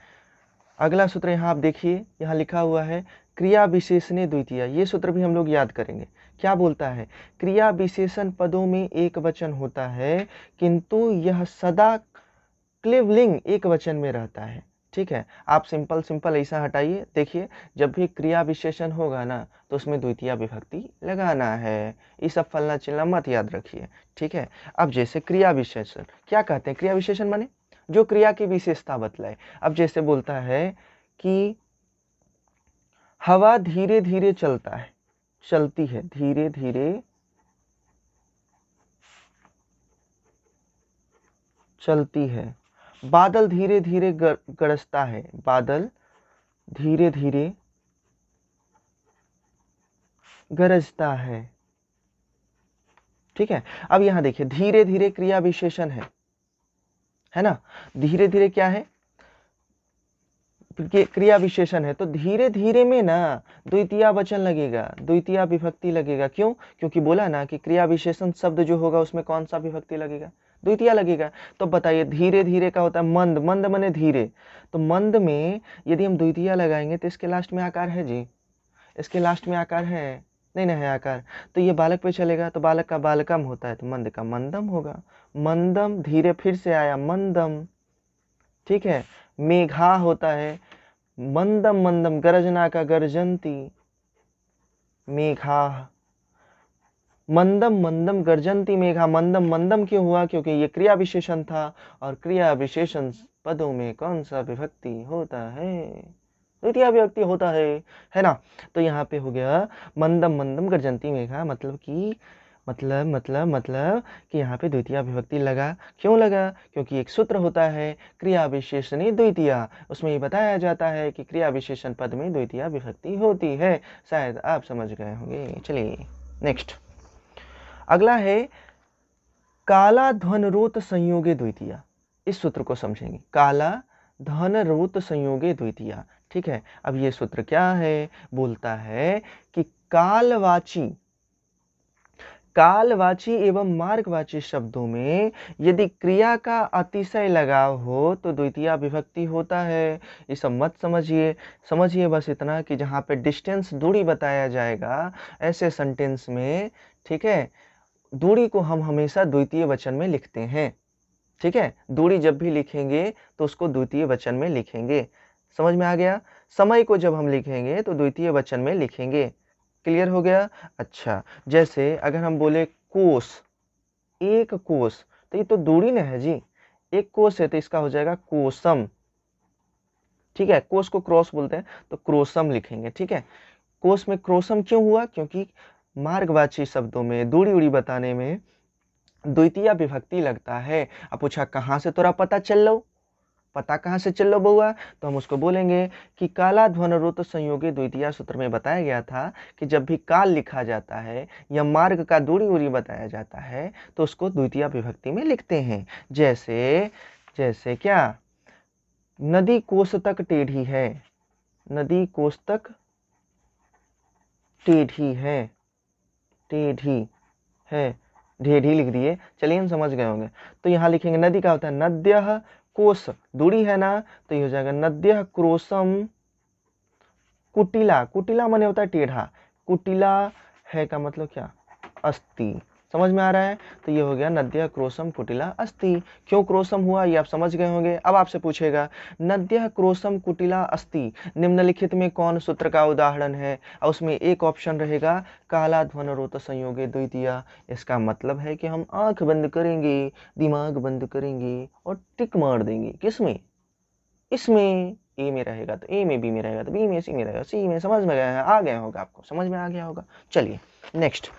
अगला सूत्र यहाँ आप देखिए, यहाँ लिखा हुआ है क्रिया विशेषणे द्वितीया। ये सूत्र भी हम लोग याद करेंगे। क्या बोलता है, क्रिया विशेषण पदों में एक वचन होता है किंतु यह सदा क्लिवलिंग एक वचन में रहता है। ठीक है, आप सिंपल सिंपल ऐसा हटाइए, देखिए जब भी क्रिया विशेषण होगा ना तो उसमें द्वितीय विभक्ति लगाना है। ये सब फलना चिलना मत याद रखिए। ठीक है, अब जैसे क्रिया विशेषण क्या कहते हैं, क्रिया विशेषण माने जो क्रिया की विशेषता बतलाए। अब जैसे बोलता है कि हवा धीरे धीरे चलता है, चलती है, धीरे धीरे चलती है। बादल धीरे धीरे गरजता है, बादल धीरे धीरे गरजता है। ठीक है, अब यहां देखिए धीरे धीरे क्रिया विशेषण है ना, धीरे धीरे क्या है, क्रिया विशेषण है, तो धीरे धीरे में ना द्वितीय वचन लगेगा, द्वितीय विभक्ति लगेगा। क्यों, क्योंकि बोला ना कि क्रिया विशेषण शब्द जो होगा उसमें कौन सा विभक्ति लगेगा, द्वितीय लगेगा। तो बताइए धीरे धीरे का होता है मंद, मंद माने धीरे, तो मंद में यदि हम द्वितीय लगाएंगे तो इसके लास्ट में आकार है जी, इसके लास्ट में आकार है, नहीं है आकार, तो ये बालक पे चलेगा, तो बालक का बालकम होता है, तो मंद का मंदम होगा। मंदम, धीरे फिर से आया मंदम। ठीक है, मेघा होता है मंदम, मंदम गरजना का गर्जंती, मेघा, मंदम मंदम गर्जंती मेघा। मंदम मंदम क्यों हुआ, क्योंकि ये क्रिया विशेषण था, और क्रिया विशेषण पदों में कौन सा विभक्ति होता है, द्वितीय विभक्ति होता है ना। तो यहाँ पे हो गया मंदम मंदम गर्जंती मेघा, मतलब कि मतलब कि यहाँ पे द्वितीय विभक्ति लगा। क्यों लगा, क्योंकि एक सूत्र होता है क्रिया विशेषणी द्वितीय, उसमें ये बताया जाता है कि क्रिया विशेषण पद में द्वितीय विभक्ति होती है। शायद आप समझ गए होंगे। चलिए नेक्स्ट, अगला है काला ध्वन रोत संयोगे द्वितीय। इस सूत्र को समझेंगे, काला धन रोत संयोगे द्वितीय। ठीक है, अब ये सूत्र क्या है, बोलता है कि कालवाची एवं मार्गवाची शब्दों में यदि क्रिया का अतिशय लगाव हो तो द्वितीय विभक्ति होता है। ये सब मत समझिए, समझिए बस इतना कि जहाँ पे डिस्टेंस दूरी बताया जाएगा ऐसे सेंटेंस में, ठीक है, दूरी को हम हमेशा द्वितीय वचन में लिखते हैं। ठीक है, दूरी जब भी लिखेंगे तो उसको द्वितीय वचन में लिखेंगे। समझ में आ गया, समय को जब हम लिखेंगे तो द्वितीय वचन में लिखेंगे। क्लियर हो गया। अच्छा, जैसे अगर हम बोले कोस, एक कोस, तो ये तो दूरी ना है जी, एक कोस है तो इसका हो जाएगा कोसम। ठीक है, कोस को क्रॉस बोलते हैं तो क्रोसम लिखेंगे। ठीक है, कोस में क्रोसम क्यों हुआ, क्योंकि मार्गवाची शब्दों में दूरी उड़ी बताने में द्वितीय विभक्ति लगता है। अब पूछा कहाँ से तोरा पता चल लो, पता कहाँ से चल लो बउआ, तो हम उसको बोलेंगे कि काला ध्वन रुत संयोगी द्वितीय सूत्र में बताया गया था कि जब भी काल लिखा जाता है या मार्ग का दूरी उरी बताया जाता है तो उसको द्वितीय विभक्ति में लिखते हैं। जैसे जैसे क्या, नदी कोस तक टेढ़ी है, नदी कोस तक टेढ़ी है, टेढ़ी है, ढेढ़ी लिख दिए। चलिए हम समझ गए होंगे। तो यहाँ लिखेंगे नदी का होता है नद्यः कोस, दूरी है ना, तो ये हो जाएगा नद्यः क्रोसम कुटिला। कुटिला माने होता है टेढ़ा, कुटिला है का मतलब क्या, अस्ति। समझ में आ रहा है? तो ये हो गया नद्यः क्रोशम कुटिला अस्ति। क्यों क्रोशम हुआ ये आप समझ गए होंगे। अब आपसे पूछेगा नद्यः क्रोशम कुटिला अस्ति निम्नलिखित में कौन सूत्र का उदाहरण है, और उसमें एक ऑप्शन रहेगा काला ध्वन रोत संयोगे द्वितीया। इसका मतलब है कि हम आंख बंद करेंगे, दिमाग बंद करेंगे और टिक मार देंगे। किसमें? इसमें। ए में रहेगा तो ए में, बी में रहेगा तो बी में, सी में रहेगा सी में। समझ में गया है? आ गया होगा, आपको समझ में आ गया होगा। चलिए नेक्स्ट।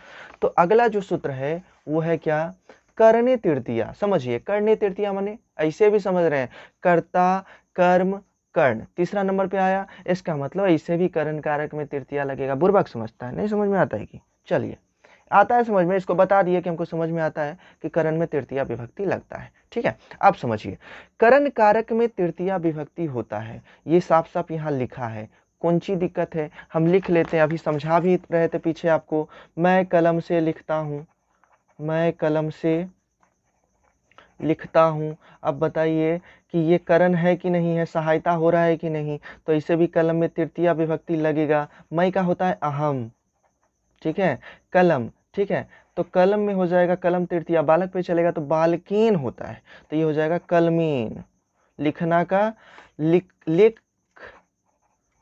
तो अगला जो सूत्र है वो है क्या? करने तृतीया। समझिए करने तृतीया माने ऐसे भी समझ रहे हैं कर्ता कर्म कर्ण, तीसरा नंबर पे आया। इसका मतलब ऐसे भी करण कारक में तृतीया लगेगा। बुर्बक समझता है, नहीं समझ में आता है कि? चलिए आता है समझ में, इसको बता दिए कि हमको समझ में आता है कि करण में तृतीया विभक्ति लगता है। ठीक है, अब समझिए करण कारक में तृतीया विभक्ति होता है, ये साफ साफ यहाँ लिखा है। कौन सी दिक्कत है? हम लिख लेते हैं, अभी समझा भी रहे थे पीछे आपको। मैं कलम से लिखता हूँ, मैं कलम से लिखता हूँ। अब बताइए कि ये करण है कि नहीं है, सहायता हो रहा है कि नहीं? तो इसे भी कलम में तृतीया विभक्ति लगेगा। मैं का होता है अहम, ठीक है, कलम, ठीक है, तो कलम में हो जाएगा कलम तृतीया। बालक पे चलेगा तो बालकीन होता है, तो ये हो जाएगा कलमीन। लिखना का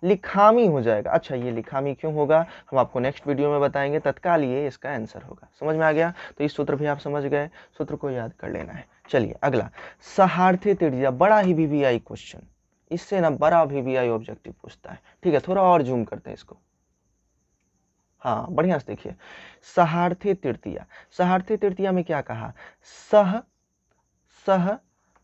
लिखामी हो जाएगा। अच्छा ये लिखामी क्यों होगा हम आपको नेक्स्ट वीडियो में बताएंगे, तत्काल ये इसका आंसर होगा। समझ में आ गया? तो इस सूत्र भी आप समझ गए, सूत्र को याद कर लेना है। चलिए अगला सहार्थी तृतीया, बड़ा ही वीवीआई क्वेश्चन, इससे ना बड़ा वीवीआई ऑब्जेक्टिव पूछता है। ठीक है, थोड़ा और जूम करते हैं इसको। हाँ बढ़िया से देखिए, सहार्थी तृतीया। सहार्थी तृतीया में क्या कहा? सह, सह,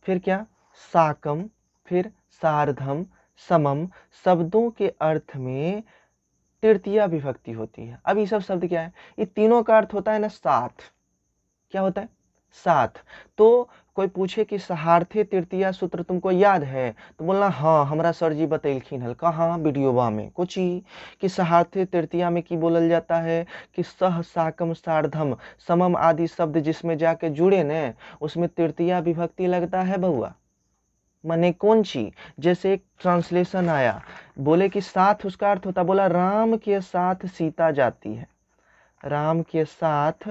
फिर क्या? साकम, फिर सार्धम, समम, शब्दों के अर्थ में तृतीया विभक्ति होती है। अब ये सब शब्द क्या है? ये तीनों का अर्थ होता है ना साथ। क्या होता है? साथ। तो कोई पूछे कि सहार्थी तृतीया सूत्र तुमको याद है, तो बोलना हाँ हमरा सर जी बतैलखिन हल। कहाँ? वीडियोबा में कुछ ही कि सहार्थी तृतीया में की बोलल जाता है कि सह साकम सार्धम समम आदि शब्द जिसमें जाके जुड़े न उसमें तृतीया विभक्ति लगता है बउआ। माने कौन सी? जैसे एक ट्रांसलेशन आया, बोले कि साथ उसका अर्थ होता, बोला राम के साथ सीता जाती है, राम के साथ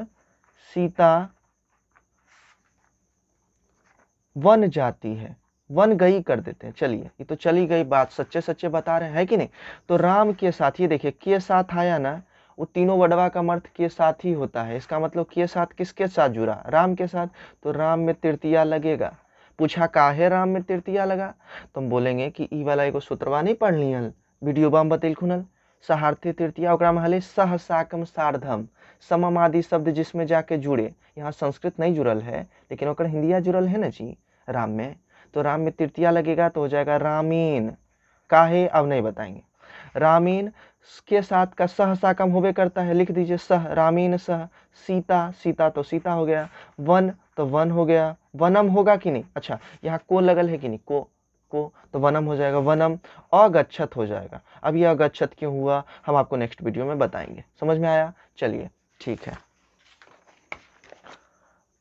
सीता वन जाती है, वन गई कर देते हैं। चलिए ये तो चली गई बात, सच्चे सच्चे बता रहे हैं कि नहीं? तो राम के साथ, ये देखिए के साथ आया ना, वो तीनों वडवा का अर्थ के साथ ही होता है। इसका मतलब के साथ किसके साथ जुड़ा? राम के साथ। तो राम में तृतीया लगेगा। पूछा काहे राम में तृतीया लगा, तो हम बोलेंगे कि ई वाला एगो सूत्रवा नहीं पढ़ लियल, वीडियो बाम बतैल खुनल। सहार्थी तृतीया ओकरा में हले सह साकम सार्धम समम आदि शब्द जिसमें जाके जुड़े। यहाँ संस्कृत नहीं जुड़ल है लेकिन ओकर हिंदिया जुड़ल है ना जी राम में, तो राम में तृतीया लगेगा तो हो जाएगा रामीन। काहे अब नहीं बताएंगे। रामीन के साथ का सह साकम होवे करता है, लिख दीजिए सह, रामीन सह। सीता, सीता तो सीता हो गया। वन तो वन हो गया। वनम होगा कि नहीं? अच्छा यहाँ को लगल है कि नहीं? को तो वनम हो जाएगा, वनम। अगच्छत हो जाएगा। अब यह अगच्छत क्यों हुआ हम आपको नेक्स्ट वीडियो में बताएंगे। समझ में आया? चलिए ठीक है,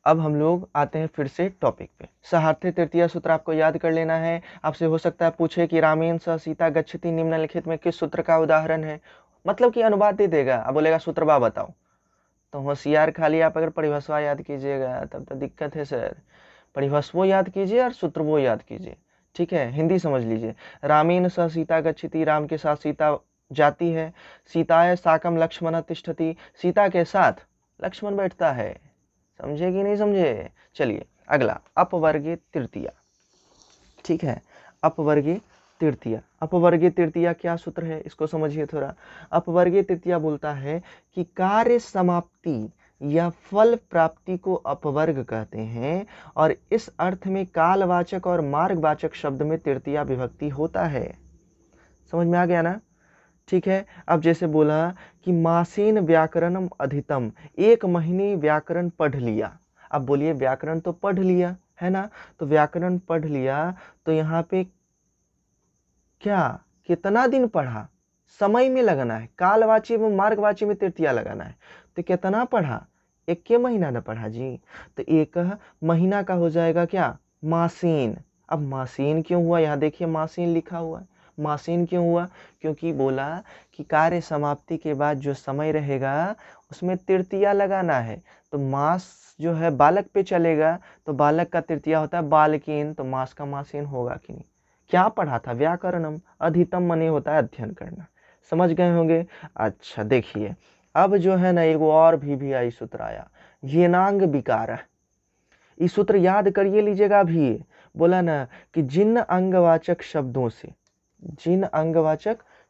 अब हम लोग आते हैं फिर से टॉपिक पे। सहार्थी तृतीया सूत्र आपको याद कर लेना है। आपसे हो सकता है पूछे कि रामेण सह सीता गच्छति निम्नलिखित में किस सूत्र का उदाहरण है, मतलब कि अनुवाद दे देगा, अब बोलेगा सूत्र बा बताओ। तो होशियार खाली आप अगर परिभाषा याद कीजिएगा तब तो दिक्कत है सर। परिभाषा याद कीजिए और सूत्र वो याद कीजिए। ठीक है, हिंदी समझ लीजिए। रामेण सह सीता गच्छति, राम के साथ सीता जाती है। सीताय साकम लक्ष्मण तिष्ठति, सीता के साथ लक्ष्मण बैठता है। समझे कि नहीं समझे? चलिए अगला अपवर्गीय तृतीया। ठीक है, अपवर्गीय तृतीया। अपवर्गीय तृतीया क्या सूत्र है इसको समझिए थोड़ा। अपवर्गीय तृतीया बोलता है कि कार्य समाप्ति या फल प्राप्ति को अपवर्ग कहते हैं और इस अर्थ में कालवाचक और मार्गवाचक शब्द में तृतीया विभक्ति होता है। समझ में आ गया ना? ठीक है, अब जैसे बोला कि मासीन व्याकरणम अधितम, एक महीने व्याकरण पढ़ लिया। अब बोलिए व्याकरण तो पढ़ लिया है ना, तो व्याकरण पढ़ लिया तो यहाँ पे क्या कितना दिन पढ़ा, समय में लगाना है। कालवाची में मार्गवाची में तृतीया लगाना है। तो कितना पढ़ा? एक के महीना न पढ़ा जी, तो एक महीना का हो जाएगा क्या? मासीन। अब मासीन क्यों हुआ? यहाँ देखिए मासीन लिखा हुआ है। मासीन क्यों हुआ? क्योंकि बोला कि कार्य समाप्ति के बाद जो समय रहेगा उसमें तृतीया लगाना है, तो मास जो है बालक पे चलेगा, तो बालक का तृतीया होता है बालकीन, तो मास का मासीन होगा कि नहीं। क्या पढ़ा था? व्याकरणम। अधितम मने होता है अध्ययन करना। समझ गए होंगे। अच्छा देखिए, अब जो है ना एगो और भी आई सूत्र आया, येनांग विकार। इस सूत्र याद करिए लीजिएगा अभी। बोला ना कि जिन अंगवाचक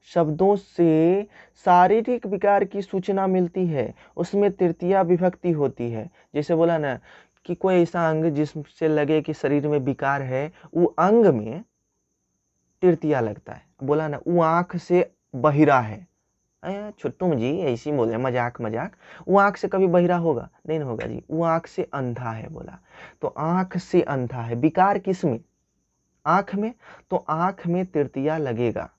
शब्दों से शारीरिक विकार की सूचना मिलती है उसमें तृतीया विभक्ति होती है। जैसे बोला ना कि कोई ऐसा अंग जिससे लगे कि शरीर में विकार है, वो अंग में तृतीया लगता है। बोला ना वो आंख से बहिरा है। छुट्टुम जी ऐसी बोले मजाक, वो आंख से कभी बहिरा होगा? नहीं होगा जी, वो आंख से अंधा है। बोला तो आंख से अंधा है, विकार किस में? आंख में, तो आंख में तृतीया लगेगा।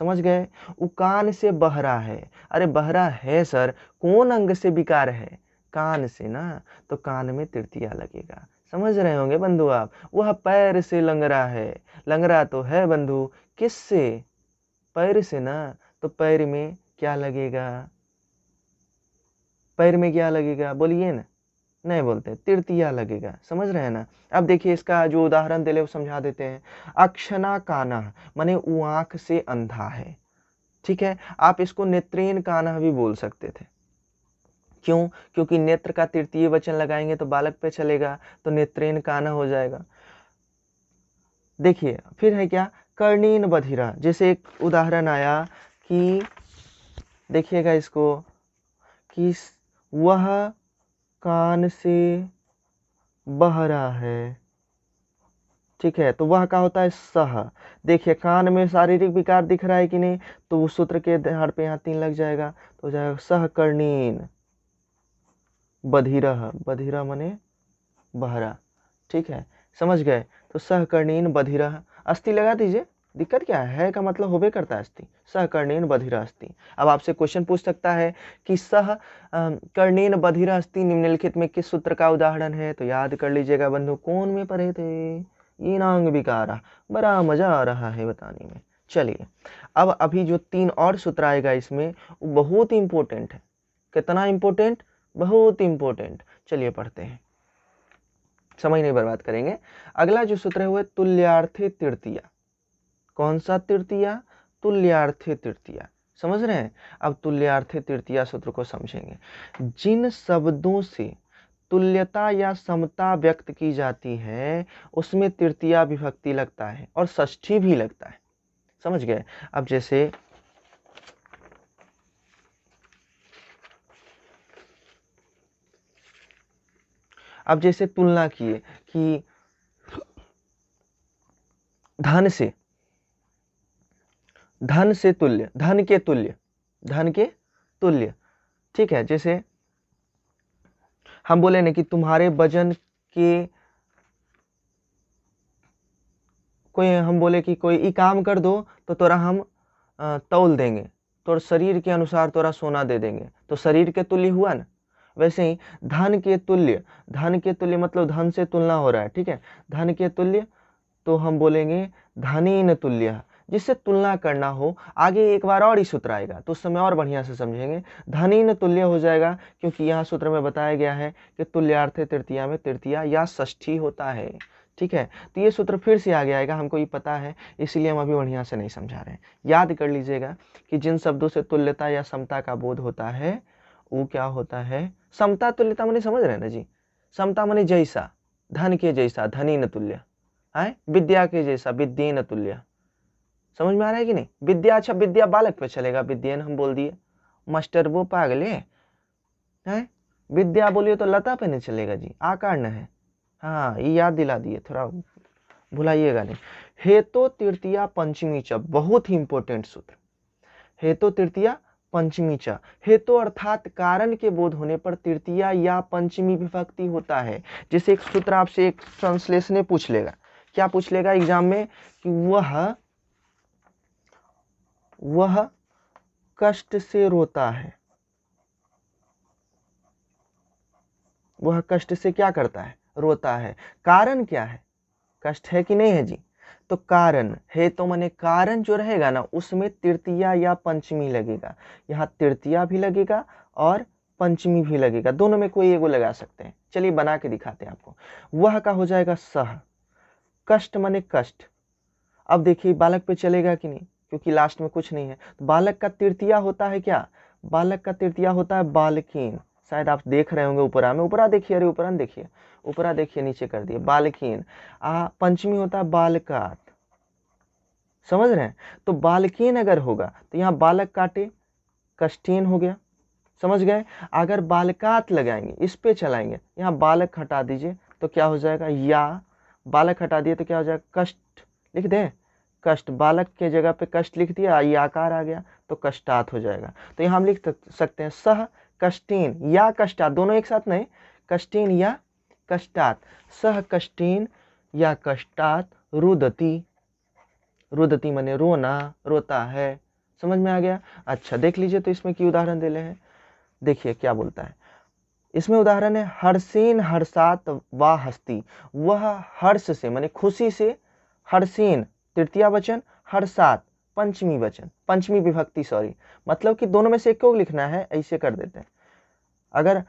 समझ गए। वो कान से बहरा है। अरे बहरा है सर, कौन अंग से विकार है? कान से ना, तो कान में तृतीया लगेगा। समझ रहे होंगे बंधु आप। वह पैर से लंगड़ा है, लंगड़ा तो है बंधु, किससे? पैर से ना, तो पैर में क्या लगेगा? पैर में क्या लगेगा? बोलिए ना। नहीं बोलते, तृतीया लगेगा। समझ रहे हैं ना। अब देखिए इसका जो उदाहरण दे ले वो समझा देते हैं। अक्षना काना माने वो आंख से अंधा है। ठीक है, आप इसको नेत्रेन काना भी बोल सकते थे। क्यों? क्योंकि नेत्र का तृतीय वचन लगाएंगे तो बालक पे चलेगा, तो नेत्रेन काना हो जाएगा। देखिए फिर है क्या, कर्णीन बधिरा। जैसे एक उदाहरण आया कि देखिएगा इसको कि वह कान से बहरा है। ठीक है, तो वह का होता है सह। देखिए कान में शारीरिक विकार दिख रहा है कि नहीं, तो उस सूत्र के आधार पे यहाँ 3 लग जाएगा, तो हो जाएगा सहकर्णीन बधिरह। बधिरा मने बहरा। ठीक है, समझ गए। तो सहकर्णीन बधिरह, अस्थि लगा दीजिए। दिक्कत क्या है का मतलब होबे करता है अस्थि। सहकर्णीन बधिरा अस्थि। अब आपसे क्वेश्चन पूछ सकता है कि सह कर्णीन बधिरा अस्थि निम्नलिखित में किस सूत्र का उदाहरण है? तो याद कर लीजिएगा बंधु, कौन में पढ़े थे? येनांग विकारा। बड़ा मजा आ रहा है बताने में। चलिए अब अभी जो 3 और सूत्र आएगा इसमें, वो बहुत इंपॉर्टेंट है। कितना इंपॉर्टेंट? बहुत इंपॉर्टेंट। चलिए पढ़ते हैं, समय नहीं बर्बाद करेंगे। अगला जो सूत्र है वो है तुल्यार्थे तृतीया। कौन सा तृतीया? तुल्यार्थे तृतीया। समझ रहे हैं। अब तुल्यार्थे तृतीया सूत्र को समझेंगे। जिन शब्दों से तुल्यता या समता व्यक्त की जाती है उसमें तृतीया विभक्ति लगता है और षष्ठी भी लगता है। समझ गए। अब जैसे तुलना किए कि धन से तुल्य, धन के तुल्य। ठीक है, जैसे हम बोले ना कि तुम्हारे वजन के कोई, हम बोले कि कोई ई काम कर दो तो तोरा हम तौल देंगे, तो शरीर के अनुसार तोरा सोना दे देंगे, तो शरीर के तुल्य हुआ ना। वैसे ही धन के तुल्य मतलब धन से तुलना हो रहा है। ठीक है, धन के तुल्य, तो हम बोलेंगे धनीन तुल्य, जिससे तुलना करना हो। आगे एक बार और ही सूत्र आएगा तो उस समय और बढ़िया से समझेंगे। धनीन तुल्य हो जाएगा क्योंकि यहाँ सूत्र में बताया गया है कि तुल्यार्थे तृतीया में तृतीया या षष्ठी होता है। ठीक है, तो ये सूत्र फिर से आगे आएगा, हमको ये पता है, इसीलिए हम अभी बढ़िया से नहीं समझा रहे हैं। याद कर लीजिएगा कि जिन शब्दों से तुल्यता या समता का बोध होता है वो क्या होता है? समता तुल्यता माने समझ रहे हैं ना जी। समता माने जैसा, धन के जैसा धनीन तुल्य है, विद्या के जैसा विद्येन तुल्य। समझ में आ रहा है कि नहीं? विद्या, अच्छा विद्या बालक पे चलेगा, विद्येन हम बोल दिए। मास्टर वो पागले है, विद्या बोलिए तो लता पे नहीं चलेगा जी, आकार न है। हाँ ये याद दिला दिए, थोड़ा भुलाइएगा नहीं। हेतो तृतीया पंचमी च, बहुत ही इंपॉर्टेंट सूत्र। हेतो तृतीया पंचमी च, हेतु अर्थात कारण के बोध होने पर तृतीया या पंचमी विभक्ति होता है। जैसे एक सूत्र आपसे एक ट्रांसलेशन पूछ लेगा, क्या पूछ लेगा एग्जाम में कि वह कष्ट से रोता है। वह कष्ट से क्या करता है? रोता है। कारण क्या है? कष्ट है कि नहीं है जी? तो कारण है, तो माने कारण जो रहेगा ना उसमें तृतीया या पंचमी लगेगा। यहाँ तृतीया भी लगेगा और पंचमी भी लगेगा, दोनों में कोई एगो लगा सकते हैं। चलिए बना के दिखाते हैं आपको। वह का हो जाएगा सह, कष्ट माने कष्ट। अब देखिए बालक पे चलेगा कि नहीं, क्योंकि लास्ट में कुछ नहीं है। तो बालक का तृतीया होता है क्या, बालक का तृतीया होता है बालकीन। शायद आप देख रहे होंगे ऊपरा में, ऊपरा देखिए, अरे ऊपरा देखिए, ऊपरा देखिए, नीचे कर दिए बालकीन। पंचमी होता है बालकात, समझ रहे हैं। तो बालकीन अगर होगा तो यहाँ बालक काटे कष्टीन हो गया, समझ गए। अगर बालकात लगाएंगे, इस पे चलाएंगे, यहाँ बालक हटा दीजिए तो क्या हो जाएगा, या बालक हटा दिए तो क्या हो जाएगा, कष्ट लिख दें, कष्ट, बालक के जगह पे कष्ट लिख दिया, ये आकार आ गया तो कष्टात हो जाएगा। तो यहाँ हम लिख सकते हैं सह कष्टीन या कष्टात, दोनों एक साथ नहीं, कष्टीन या कष्टात, सह कष्टीन या कष्टात रुदती, रुदती माने रोना, रोता है, समझ में आ गया। अच्छा देख लीजिए तो इसमें की उदाहरण दे रहे हैं, देखिए क्या बोलता है इसमें। उदाहरण है हर्षेन हर्षात वा हस्ती, वह हर्ष से माने खुशी से, हर्षेन तृतीया वचन, हर्षात पंचमी वचन, पंचमी विभक्ति सॉरी, मतलब कि दोनों में से एक को लिखना है, ऐसे कर देते हैं। अगर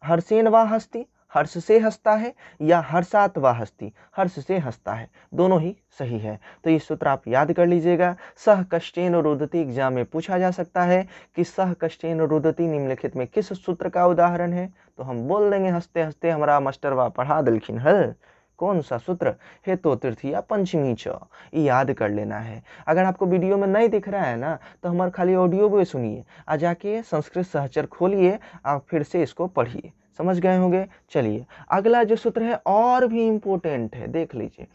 हर्षेन वा हस्ती, हर्ष से हंसता है, या हर्षात वा हस्ती, हर्ष से हंसता है, दोनों ही सही है। तो ये सूत्र आप याद कर लीजिएगा। सह कष्टेन रुदती एग्जाम में पूछा जा सकता है कि सह कष्टेन रुदती निम्नलिखित में किस सूत्र का उदाहरण है, तो हम बोल देंगे हंसते हंसते हमारा मास्टरवा पढ़ा दिलखिन है। कौन सा सूत्र, हेतु तृतीया पंचमी च, याद कर लेना है। अगर आपको वीडियो में नहीं दिख रहा है ना, तो हमारे खाली ऑडियो भी सुनिए, आ जाके संस्कृत सहचर खोलिए, आप फिर से इसको पढ़िए, समझ गए होंगे। चलिए अगला जो सूत्र है और भी इंपॉर्टेंट है, देख लीजिए।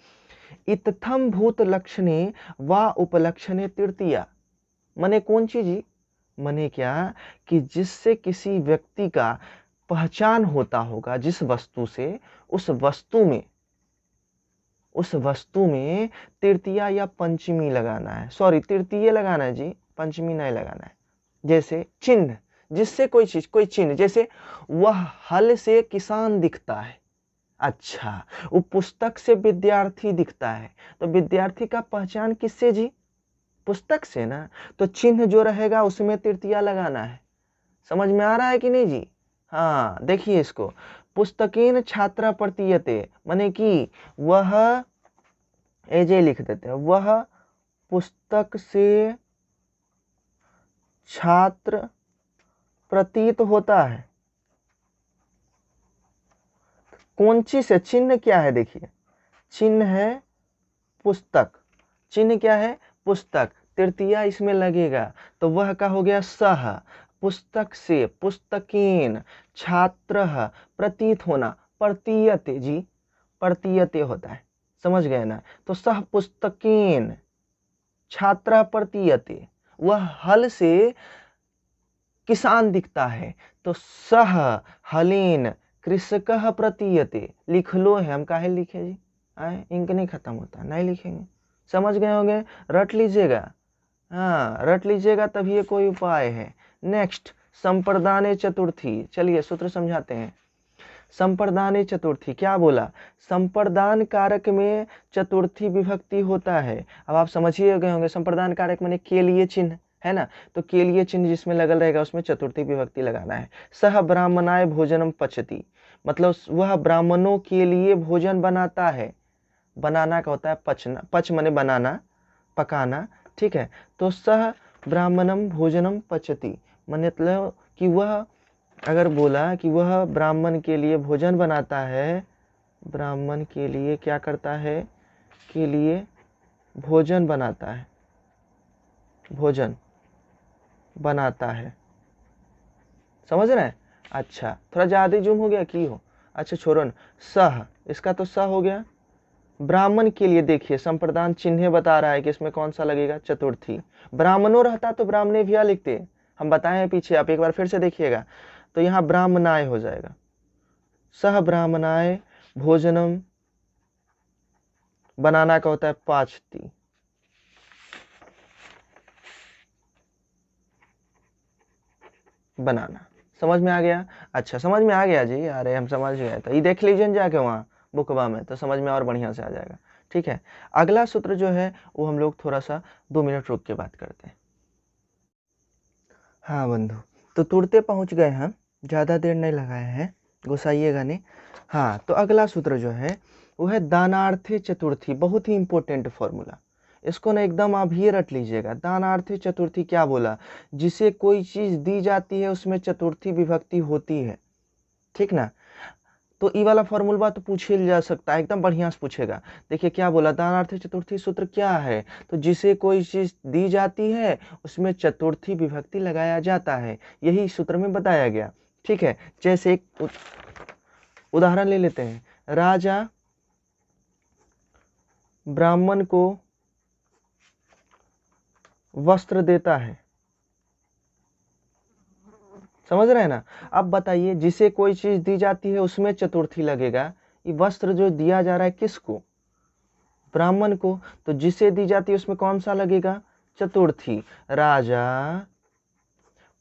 इत्थम भूत लक्षणे वा उपलक्षणे तृतीया, मने कौन चीज, मने क्या कि जिससे किसी व्यक्ति का पहचान होता होगा, जिस वस्तु से, उस वस्तु में तृतीया या पंचमी लगाना है, सॉरी तृतीय लगाना है जी, पंचमी नहीं लगाना है। जैसे चिन्ह, जिससे कोई चीज, कोई चिन्ह, जैसे वह हल से किसान दिखता है, अच्छा वो पुस्तक से विद्यार्थी दिखता है, तो विद्यार्थी का पहचान किससे जी, पुस्तक से ना, तो चिन्ह जो रहेगा उसमें तृतीया लगाना है। समझ में आ रहा है कि नहीं जी। हाँ देखिए इसको, पुस्तकेन छात्र प्रतीयते, माने कि वह, एजे लिख देते हैं, वह पुस्तक से छात्र प्रतीत होता है। कौन सी से, चिन्ह क्या है, देखिए चिन्ह है पुस्तक, चिन्ह क्या है, पुस्तक, तृतीया इसमें लगेगा, तो वह का हो गया सह, पुस्तक से, पुस्तकेन, छात्र प्रतीत होना, प्रतीयते जी, प्रतीयते होता है, समझ गए ना। तो सह पुस्तकेन छात्र प्रतीयते, वह हल से किसान दिखता है, तो सह हलेन कृषक प्रतीयते, लिख लो है, हम काहे लिखे जी, आए इंक नहीं खत्म होता, नहीं लिखेंगे, समझ गए होंगे, रट लीजिएगा, हाँ रट लीजिएगा तभी ये कोई उपाय है। नेक्स्ट संप्रदाने चतुर्थी, चलिए सूत्र समझाते हैं। संप्रदाने चतुर्थी क्या बोला, संप्रदान कारक में चतुर्थी विभक्ति होता है। अब आप समझिए गए होंगे, संप्रदान कारक माने के लिए चिन्ह है ना, तो के लिए चिन्ह जिसमें लगल रहेगा उसमें चतुर्थी विभक्ति लगाना है। सह ब्राह्मणाय भोजनम पचती, मतलब वह ब्राह्मणों के लिए भोजन बनाता है, बनाना का होता है पचना, पच माने बनाना, पकाना, ठीक है। तो सह ब्राह्मणम भोजनम पचती, मतलब कि वह, अगर बोला कि वह ब्राह्मण के लिए भोजन बनाता है, ब्राह्मण के लिए क्या करता है, के लिए भोजन बनाता है, भोजन बनाता है, समझ रहे हैं। अच्छा थोड़ा ज्यादा जूम हो गया की हो, अच्छा छोड़ो न, सह, इसका तो सह हो गया, ब्राह्मण के लिए देखिए संप्रदान चिन्ह बता रहा है कि इसमें कौन सा लगेगा, चतुर्थी। ब्राह्मणों रहता तो ब्राह्मणे भैया लिखते, हम बताए हैं पीछे, आप एक बार फिर से देखिएगा, तो यहाँ ब्राह्मणाय हो जाएगा, सह ब्राह्मणाय भोजनम, बनाना का होता है पाचती, बनाना, समझ में आ गया। अच्छा समझ में आ गया जी, अरे हम समझ गए, तो ये देख लीजिए जाके वहाँ बुकवा में, तो समझ में और बढ़िया से आ जाएगा, ठीक है। अगला सूत्र जो है वो हम लोग थोड़ा सा 2 मिनट रुक के बात करते हैं। हाँ बंधु, तो तुरते पहुंच गए हम ज़्यादा देर नहीं लगाया है, घुसाइएगा नहीं। हाँ, तो अगला सूत्र जो है वो है दानार्थे चतुर्थी। बहुत ही इंपॉर्टेंट फॉर्मूला, इसको ना एकदम आप ये रट लीजिएगा। दानार्थे चतुर्थी क्या बोला? जिसे कोई चीज दी जाती है उसमें चतुर्थी विभक्ति होती है, ठीक ना। तो ई वाला फॉर्मूला तो पूछ ही जा सकता है, एकदम बढ़िया से पूछेगा। देखिए क्या बोला, दानार्थे चतुर्थी सूत्र क्या है? तो जिसे कोई चीज दी जाती है उसमें चतुर्थी विभक्ति लगाया जाता है, यही सूत्र में बताया गया। ठीक है, जैसे एक उदाहरण ले लेते हैं। राजा ब्राह्मण को वस्त्र देता है, समझ रहे हैं ना। अब बताइए, जिसे कोई चीज दी जाती है उसमें चतुर्थी लगेगा। ये वस्त्र जो दिया जा रहा है किसको? ब्राह्मण को। तो जिसे दी जाती है उसमें कौन सा लगेगा? चतुर्थी। राजा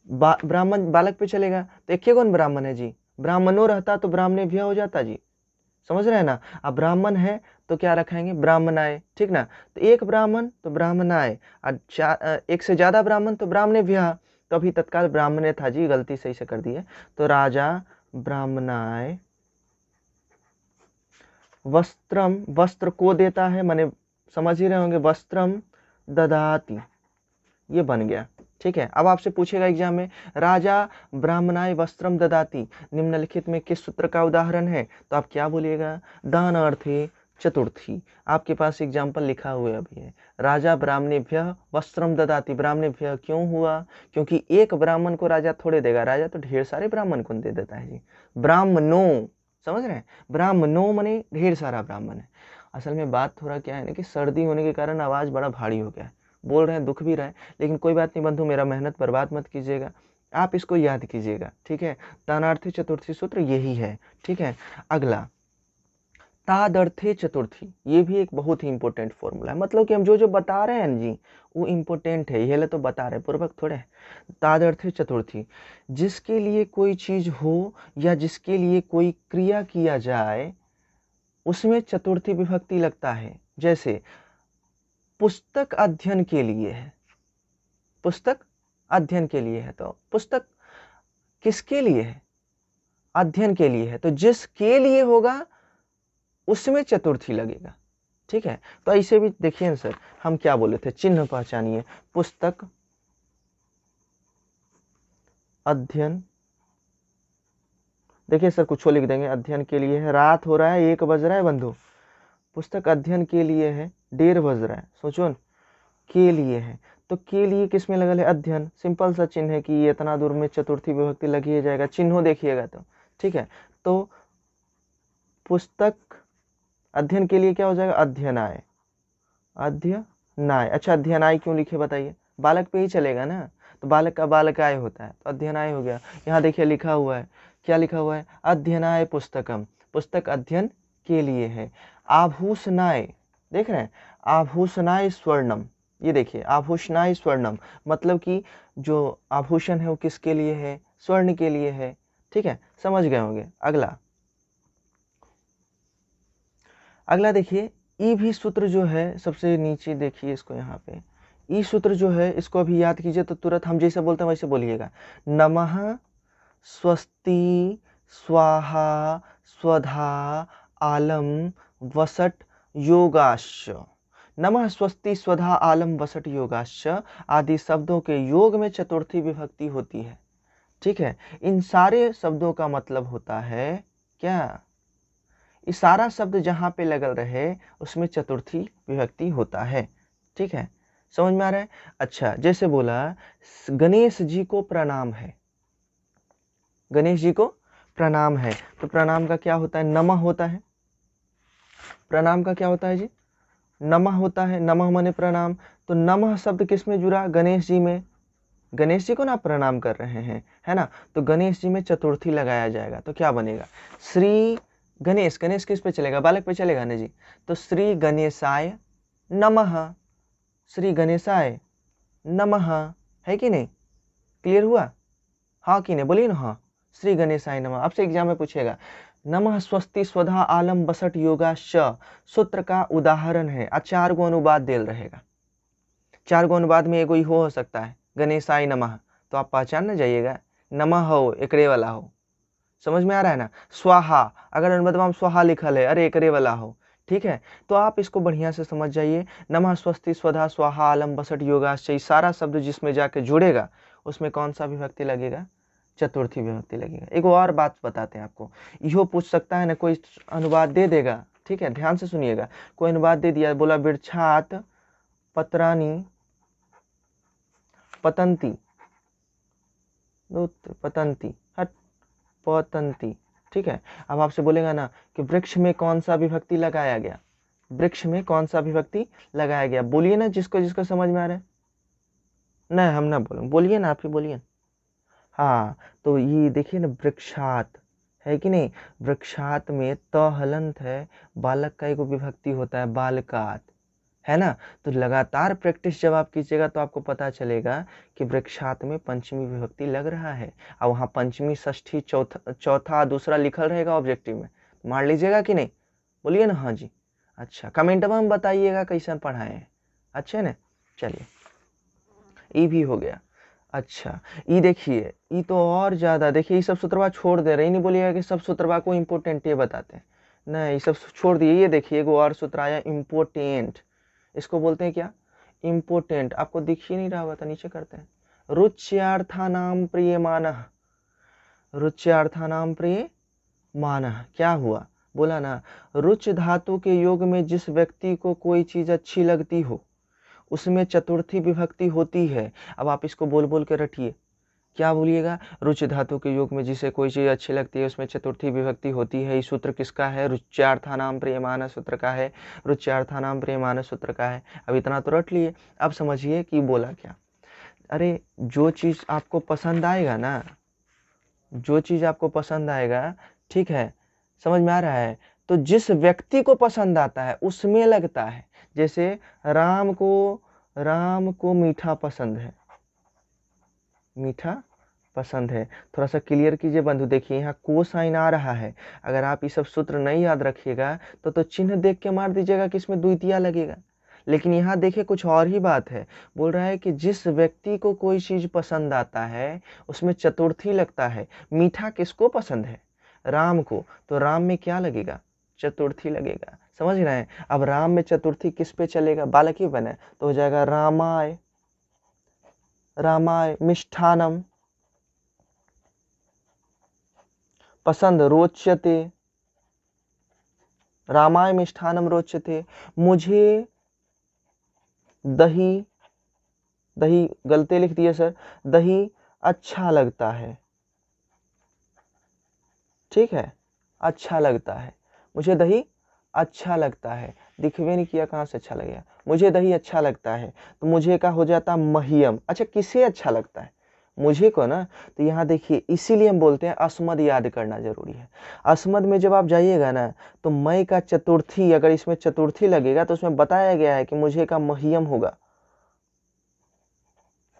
ब्राह्मण बालक पे चलेगा, तो एक कौन ब्राह्मण है जी? ब्राह्मणों रहता तो ब्राह्मणे भ्य हो जाता जी, समझ रहे हैं ना। अब ब्राह्मण है तो क्या रखेंगे? ब्राह्मणाय, ठीक ना। तो एक ब्राह्मण तो ब्राह्मणाय, और एक से ज्यादा ब्राह्मण तो ब्राह्मणे भ्य। तो अभी तत्काल ब्राह्मणे था जी, गलती सही से कर दी है। तो राजा ब्राह्मणाय वस्त्रम, वस्त्र को देता है, माने समझ ही रहे होंगे, वस्त्रम ददाति, ये बन गया। ठीक है, अब आपसे पूछेगा एग्जाम में, राजा ब्राह्मणाय वस्त्रम ददाति निम्नलिखित में किस सूत्र का उदाहरण है? तो आप क्या बोलिएगा? दानार्थे चतुर्थी। आपके पास एग्जाम्पल लिखा हुआ है अभी है, राजा ब्राह्मणेभ्य वस्त्रम ददाति। ब्राह्मणेभ्य क्यों हुआ? क्योंकि एक ब्राह्मण को राजा थोड़े देगा, राजा तो ढेर सारे ब्राह्मण को दे देता है जी। ब्राह्मणों, समझ रहे हैं, ब्राह्मणों माने ढेर सारा ब्राह्मण है। असल में बात थोड़ा क्या है ना कि सर्दी होने के कारण आवाज बड़ा भारी हो गया है, बोल रहे हैं, दुख भी रहा है, लेकिन कोई बात नहीं बंधु, मेरा मेहनत बर्बाद मत कीजिएगा, आप इसको याद कीजिएगा। ठीक है, दानार्थे चतुर्थी सूत्र यही है। ठीक है, अगला तादर्थे चतुर्थी, ये भी एक बहुत ही इंपॉर्टेंट फॉर्मूला है। मतलब कि हम जो जो बता रहे हैं जी वो इंपॉर्टेंट है, ये ले तो बता रहे पूर्वक थोड़े। तादर्थे चतुर्थी, जिसके लिए कोई चीज हो या जिसके लिए कोई क्रिया किया जाए उसमें चतुर्थी विभक्ति लगता है। जैसे पुस्तक अध्ययन के लिए है, पुस्तक अध्ययन के लिए है, तो पुस्तक किसके लिए है? अध्ययन के लिए है, तो जिसके लिए होगा उसमें चतुर्थी लगेगा। ठीक है, तो ऐसे भी देखिए ना सर, हम क्या बोले थे, चिन्ह पहचानिए। पुस्तक अध्ययन, देखिए सर कुछ लिख देंगे, अध्ययन के लिए है, रात हो रहा है, 1 बज रहा है बंधु, पुस्तक अध्ययन के लिए है, 1:30 बज रहा है, सोचो न, के लिए है, तो के लिए किस में लगल है? अध्ययन। सिंपल सा चिन्ह है कि ये इतना दूर में चतुर्थी विभक्ति लगी जाएगा, चिन्ह देखिएगा तो। ठीक है, तो पुस्तक अध्ययन के लिए क्या हो जाएगा? अध्ययनाय, अध्ययनाय। अच्छा, अध्ययनाय क्यों लिखे बताइए? बालक पे ही चलेगा ना, तो बालक का बालकाय होता है, तो अध्ययनाय हो गया। यहाँ देखिए लिखा हुआ है, क्या लिखा हुआ है? अध्ययनाय पुस्तकम, पुस्तक अध्ययन के लिए है। आभूषणाय, देख रहे हैं, आभूषणाय स्वर्णम, ये देखिए आभूषणाय स्वर्णम, मतलब कि जो आभूषण है वो किसके लिए है? स्वर्ण के लिए है। ठीक है, समझ गए होंगे। अगला अगला देखिए, ई भी सूत्र जो है सबसे नीचे देखिए इसको, यहाँ पे ई सूत्र जो है इसको अभी याद कीजिए, तो तुरंत हम जैसे बोलते हैं वैसे बोलिएगा। नमः स्वस्ति स्वाहा स्वधा आलम वसट योगाश्च। नमः स्वस्ति स्वधा आलम वसट योगाश्च आदि शब्दों के योग में चतुर्थी विभक्ति होती है। ठीक है, इन सारे शब्दों का मतलब होता है क्या? इस सारा शब्द जहां पे लगल रहे उसमें चतुर्थी विभक्ति होता है। ठीक है, समझ में आ रहा है? अच्छा, जैसे बोला गणेश जी को प्रणाम है, गणेश जी को प्रणाम है, तो प्रणाम का क्या होता है? नमः होता है। प्रणाम का क्या होता है जी? नमः होता है। नमः माने प्रणाम, तो नमः शब्द किस में जुड़ा? गणेश जी में। गणेश जी को ना प्रणाम कर रहे हैं, है ना, तो गणेश जी में चतुर्थी लगाया जाएगा, तो क्या बनेगा? श्री गणेश, गणेश किस पे चलेगा? बालक पे चलेगा ना जी, तो श्री गणेशाय नमः, श्री गणेशाय नमः, है कि नहीं? क्लियर हुआ? हाँ कि नहीं, बोलिए ना हाँ। श्री गणेशाय नमः। आपसे एग्जाम में पूछेगा नमः स्वस्ति स्वधा आलम बसट योगाश्च सूत्र का उदाहरण है, 4 गो अनुवाद देल रहेगा, 4 गो अनुवाद में एगो ही हो सकता है गणेशाय नमः, तो आप पहचान ना जाइएगा, नमः हो एकड़े वाला हो, समझ में आ रहा है ना। स्वाहा, अगर अनुबंधवा में स्वाहा लिखल है, अरे एकरे वाला हो, ठीक है, तो आप इसको बढ़िया से समझ जाइए। नमः स्वस्ति स्वधा स्वाहा आलम बसठ योगाश्चय, सारा शब्द जिसमें जाके जुड़ेगा उसमें कौन सा विभक्ति लगेगा, चतुर्थी विभक्ति लगेगा। एक और बात बताते हैं आपको, यो पूछ सकता है ना, कोई अनुवाद दे देगा, ठीक है, ध्यान से सुनिएगा। कोई अनुवाद दे दिया, बोला वृक्षात पत्राणी पतंती, पतंती, हट, पतंती, ठीक है। अब आपसे बोलेगा ना कि वृक्ष में कौन सा विभक्ति लगाया गया, वृक्ष में कौन सा विभक्ति लगाया गया, बोलिए ना, जिसको जिसको समझ में आ रहा है। नहीं हम ना बोलेंगे, बोलिए ना, आप ही बोलिए। हाँ, तो ये देखिए ना, वृक्षात है कि नहीं, वृक्षात में त हलंत है, बालक का एक विभक्ति होता है बालकात, है ना। तो लगातार प्रैक्टिस जब आप कीजिएगा तो आपको पता चलेगा कि वृक्षात में पंचमी विभक्ति लग रहा है, और वहाँ पंचमी षष्ठी चौथा दूसरा लिखल रहेगा ऑब्जेक्टिव में, मान लीजिएगा कि नहीं, बोलिए ना हाँ जी। अच्छा, कमेंट में हम बताइएगा कैसे पढ़ाए हैं, अच्छे ना। चलिए, ये भी हो गया। अच्छा, ये देखिए, ये तो और ज़्यादा देखिए, ये सब सूत्रवा छोड़ दे रहे, नहीं बोलिएगा कि सब सूत्रवा को इम्पोर्टेंट ये बताते हैं, नहीं, ये सब छोड़ दिए। ये देखिए, एक और सूत्र आया इम्पोर्टेंट, इसको बोलते हैं क्या, इम्पोर्टेंट। आपको दिख ही नहीं रहा होगा तो नीचे करते हैं, रुच्यार्थानाम प्रियमानः, रुच्यार्थानाम प्रियमानः, क्या हुआ, बोला ना, रुच धातु के योग में जिस व्यक्ति को कोई चीज अच्छी लगती हो उसमें चतुर्थी विभक्ति होती है। अब आप इसको बोल बोल के रटिए, क्या बोलिएगा, रुच धातु के योग में जिसे कोई चीज अच्छी लगती है उसमें चतुर्थी विभक्ति होती है। ये सूत्र किसका है, रुच्यार्थानाम प्रियमानः सूत्र का है, रुच्यार्थानाम प्रियमानः सूत्र का है। अब इतना तो रट लिए, अब समझिए कि बोला क्या। अरे जो चीज आपको पसंद आएगा ना, जो चीज आपको पसंद आएगा, ठीक है, समझ में आ रहा है, तो जिस व्यक्ति को पसंद आता है उसमें लगता है। जैसे राम को मीठा पसंद है, मीठा पसंद है। थोड़ा सा क्लियर कीजिए बंधु, देखिए यहाँ को साइन आ रहा है, अगर आप ये सब सूत्र नहीं याद रखिएगा तो चिन्ह देख के मार दीजिएगा कि इसमें द्वितीया लगेगा। लेकिन यहाँ देखिए कुछ और ही बात है, बोल रहा है कि जिस व्यक्ति को कोई चीज पसंद आता है उसमें चतुर्थी लगता है। मीठा किसको पसंद है, राम को, तो राम में क्या लगेगा, चतुर्थी लगेगा, समझ रहे हैं। अब राम में चतुर्थी किस पे चलेगा, बालक ही बने, तो हो जाएगा रामाय, रामाय मिष्ठानम, पसंद रोचते, रामाय मिष्ठानम रोचते। मुझे दही, दही गलती लिख दिए सर, दही अच्छा लगता है, ठीक है, अच्छा लगता है, मुझे दही अच्छा लगता है, दिखवे नहीं किया, कहाँ से अच्छा लगेगा, मुझे दही अच्छा लगता है, तो मुझे का हो जाता मह्यम। अच्छा, किसे अच्छा लगता है, मुझे को ना, तो यहाँ देखिए इसीलिए हम बोलते हैं अस्मद याद करना जरूरी है। अस्मद में जब आप जाइएगा ना तो मई का चतुर्थी, अगर इसमें चतुर्थी लगेगा तो उसमें बताया गया है कि मुझे का मह्यम होगा,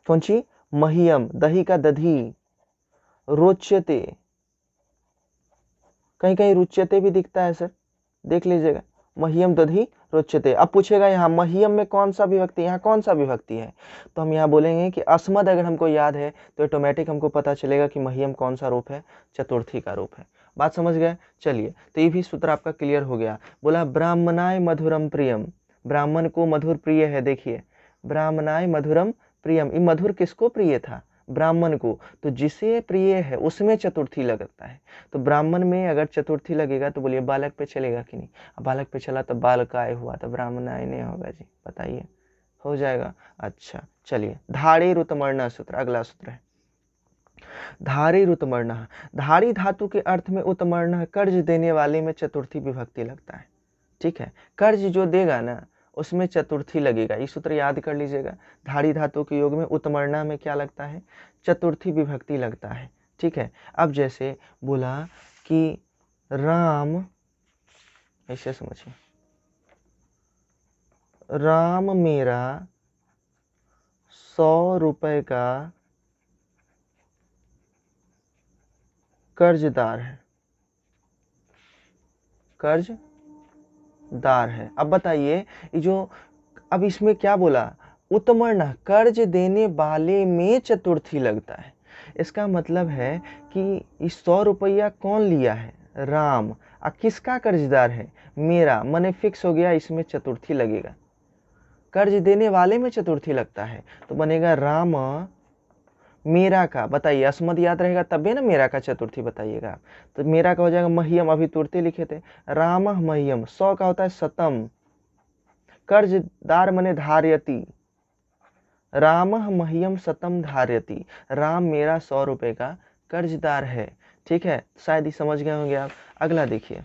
कौन सी, मह्यम, दही का दधी, रोच्यते, कहीं कहीं रुच्यते भी दिखता है सर, देख लीजिएगा, मह्यम दधी रोच्यते। अब पूछेगा यहाँ मह्यम में कौन सा विभक्ति, यहाँ कौन सा विभक्ति है, तो हम यहाँ बोलेंगे कि अस्मद अगर हमको याद है तो ऑटोमेटिक हमको पता चलेगा कि मह्यम कौन सा रूप है, चतुर्थी का रूप है। बात समझ गए। चलिए, तो ये भी सूत्र आपका क्लियर हो गया। बोला ब्राह्मणाय मधुरम प्रियम, ब्राह्मण को मधुर प्रिय है, देखिए ब्राह्मणाय मधुरम प्रियम, ये मधुर किसको प्रिय था, ब्राह्मण को, तो जिसे प्रिय है उसमें चतुर्थी लगता है। तो ब्राह्मण में अगर चतुर्थी लगेगा तो बोलिए बालक पे चलेगा कि नहीं, अब बालक पे चला तो बालकाय हुआ, तो ब्राह्मणाय नहीं होगा जी, बताइए, हो जाएगा। अच्छा चलिए, धारी रुतमर्ण सूत्र, अगला सूत्र है धारी रुतमर्ण। धारी धातु के अर्थ में उत्मर्ण, कर्ज देने वाले में चतुर्थी विभक्ति लगता है, ठीक है, कर्ज जो देगा ना उसमें चतुर्थी लगेगा, ये सूत्र याद कर लीजिएगा। धारी धातु के योग में उत्मर्णा में क्या लगता है, चतुर्थी विभक्ति लगता है, ठीक है। अब जैसे बोला कि राम, ऐसे समझिए, राम मेरा 100 रुपए का कर्जदार है, कर्जदार है। अब बताइए ये जो, अब इसमें क्या बोला, उत्मर्ण, कर्ज देने वाले में चतुर्थी लगता है। इसका मतलब है कि इस 100 रुपया कौन लिया है? राम। और किसका कर्जदार है? मेरा। मने फिक्स हो गया, इसमें चतुर्थी लगेगा। कर्ज देने वाले में चतुर्थी लगता है तो बनेगा राम मेरा का। बताइए, अस्मद याद रहेगा तभी ना मेरा का चतुर्थी बताइएगा। तो मेरा का हो जाएगा मह्यम, अभी तुरते लिखे थे। राम मह्यम, 100 का होता है शतम। कर्जदार मने धार्यति। राम मह्यम शतम धार्यति। राम मेरा 100 रुपए का कर्जदार है। ठीक है, शायद ही समझ गए होंगे आप। अगला देखिए,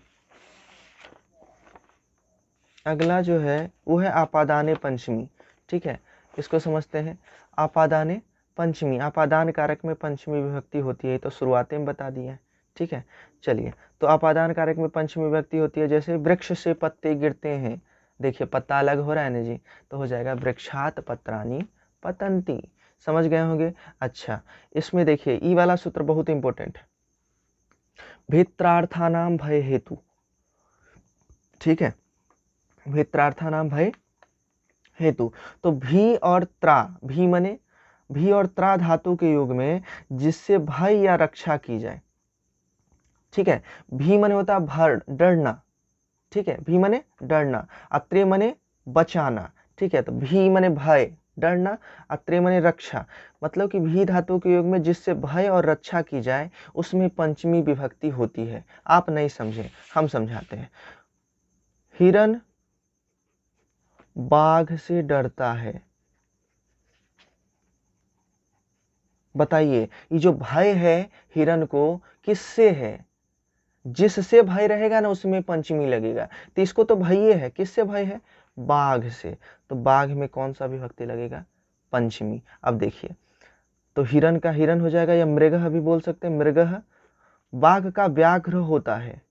अगला जो है वो है आपादाने पंचमी। ठीक है, इसको समझते हैं। आपादाने पंचमी, आपादान कारक में पंचमी विभक्ति होती है, तो शुरुआत में बता दिया है। ठीक है, चलिए, तो आपादान कारक में पंचमी विभक्ति होती है। जैसे वृक्ष से पत्ते गिरते हैं, देखिए पत्ता अलग हो रहा है ना जी, तो हो जाएगा वृक्षात पत्राणि पतंती। समझ गए होंगे। अच्छा, इसमें देखिए ई वाला सूत्र बहुत इंपॉर्टेंट है, भित्रार्थानाम भय हेतु। ठीक है, भित्रार्थानाम भय हेतु। तो भी और त्रा, भी मने भी और त्रा धातु के योग में जिससे भय या रक्षा की जाए। ठीक है, भी मने होता है भर, डरना। ठीक है, भी मने डरना, अत्रे मने बचाना। ठीक है, तो भी मने भय, डरना, अत्रे मने रक्षा। मतलब कि भी धातु के योग में जिससे भय और रक्षा की जाए उसमें पंचमी विभक्ति होती है। आप नहीं समझे, हम समझाते हैं। हिरण बाघ से डरता है। बताइए, ये जो भय है हिरण को किससे है? जिससे भय रहेगा ना उसमें पंचमी लगेगा। तो इसको तो भय है, किससे भय है? बाघ से। तो बाघ में कौन सा विभक्ति लगेगा? पंचमी। अब देखिए, तो हिरण का हिरण हो जाएगा, या मृगः भी बोल सकते हैं, मृगः। बाघ का व्याघ्र होता है।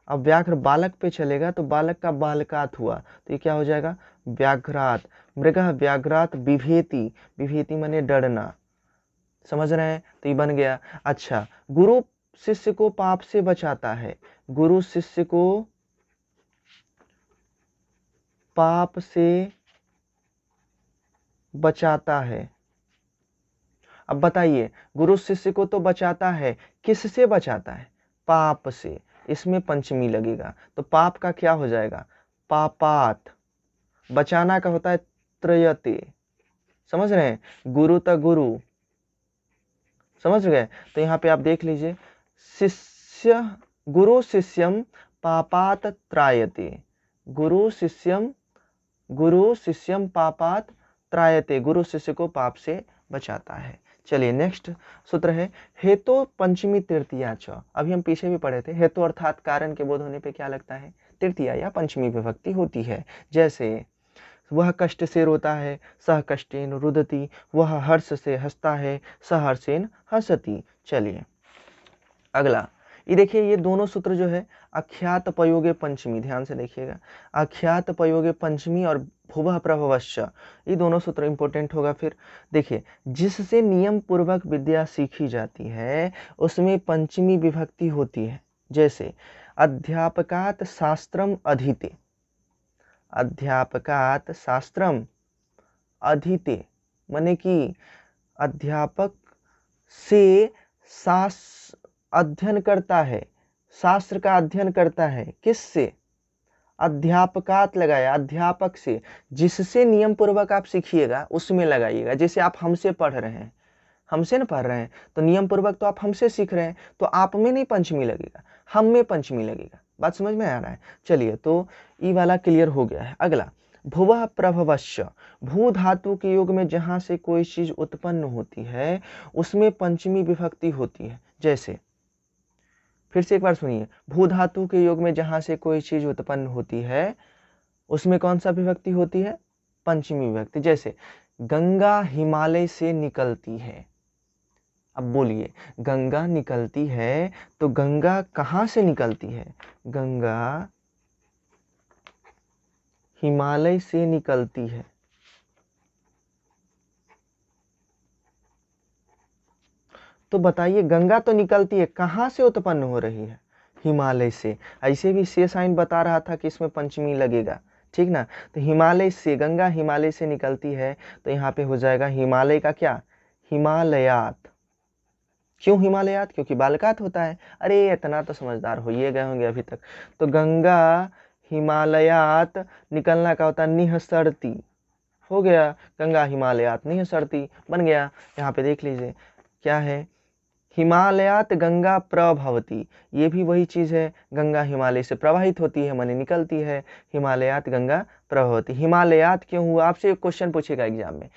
अब व्याघ्र बालक पे चलेगा तो बालक का बालकात हुआ, तो ये क्या हो जाएगा? व्याघ्रात। मृगः व्याघ्रात बिभेति, बिभेति माने डरना। समझ रहे हैं? तो ये बन गया। अच्छा, गुरु शिष्य को पाप से बचाता है। गुरु शिष्य को पाप से बचाता है। अब बताइए, गुरु शिष्य को तो बचाता है, किससे बचाता है? पाप से। इसमें पंचमी लगेगा, तो पाप का क्या हो जाएगा? पापात। बचाना का होता है त्रयते। समझ रहे हैं? गुरु त गुरु। समझ गए? तो यहाँ पे आप देख लीजिए, शिष्य गुरु शिष्यम पापात त्रायते। गुरु शिष्यम पापात त्रायते। गुरु शिष्य को पाप से बचाता है। चलिए, नेक्स्ट सूत्र है हेतु पंचमी तृतीया च। अभी हम पीछे भी पढ़े थे, हेतु अर्थात कारण के बोध होने पे क्या लगता है? तृतीया या पंचमी विभक्ति होती है। जैसे वह कष्ट से रोता है, सह कष्टेन रुदति। वह हर्ष से हंसता है, सह हर्षेन हंसति। चलिए, अगला ये देखिए, ये दोनों सूत्र जो है अख्यात पयोगे पंचमी, ध्यान से देखिएगा। अख्यात पयोगे पंचमी और भुवः प्रभवश्च, ये दोनों सूत्र इंपॉर्टेंट होगा। फिर देखिए, जिससे नियम पूर्वक विद्या सीखी जाती है उसमें पंचमी विभक्ति होती है। जैसे अध्यापकात शास्त्रम अधीते। अध्यापकात शास्त्रम अधीते माने कि अध्यापक से शास्त्र अध्ययन करता है, शास्त्र का अध्ययन करता है। किससे? अध्यापकात लगाया, अध्यापक से। जिससे नियम पूर्वक आप सीखिएगा उसमें लगाइएगा। जैसे आप हमसे पढ़ रहे हैं, हमसे ना पढ़ रहे हैं, तो नियम पूर्वक तो आप हमसे सीख रहे हैं, तो आप में नहीं पंचमी लगेगा, हम में पंचमी लगेगा। बात समझ में आ रहा है? चलिए, तो ई वाला क्लियर हो गया है। अगला भुवः प्रभवश्च। भू धातु के योग में जहां से कोई चीज उत्पन्न होती है उसमें पंचमी विभक्ति होती है। जैसे, फिर से एक बार सुनिए, भू धातु के योग में जहां से कोई चीज उत्पन्न होती है उसमें कौन सा विभक्ति होती है? पंचमी विभक्ति। जैसे गंगा हिमालय से निकलती है। अब बोलिए, गंगा निकलती है तो गंगा कहां से निकलती है? गंगा हिमालय से निकलती है। तो बताइए, गंगा तो निकलती है, कहां से उत्पन्न हो रही है? हिमालय से। ऐसे भी से साइन बता रहा था कि इसमें पंचमी लगेगा। ठीक ना? तो हिमालय से, गंगा हिमालय से निकलती है, तो यहाँ पे हो जाएगा हिमालय का क्या? हिमालयात। क्यों हिमालयात? क्योंकि बालकात होता है। अरे इतना तो समझदार हो ही गए होंगे अभी तक। तो गंगा हिमालयात निकलना का होता है निहसरती, हो गया, गंगा हिमालयात निहसरती बन गया। यहाँ पे देख लीजिए क्या है, हिमालयात गंगा प्रभवती, ये भी वही चीज है, गंगा हिमालय से प्रवाहित होती है माने निकलती है, हिमालयात गंगा प्रभवती। हिमालयात क्यों हुआ? आपसे एक क्वेश्चन पूछेगा एग्जाम में,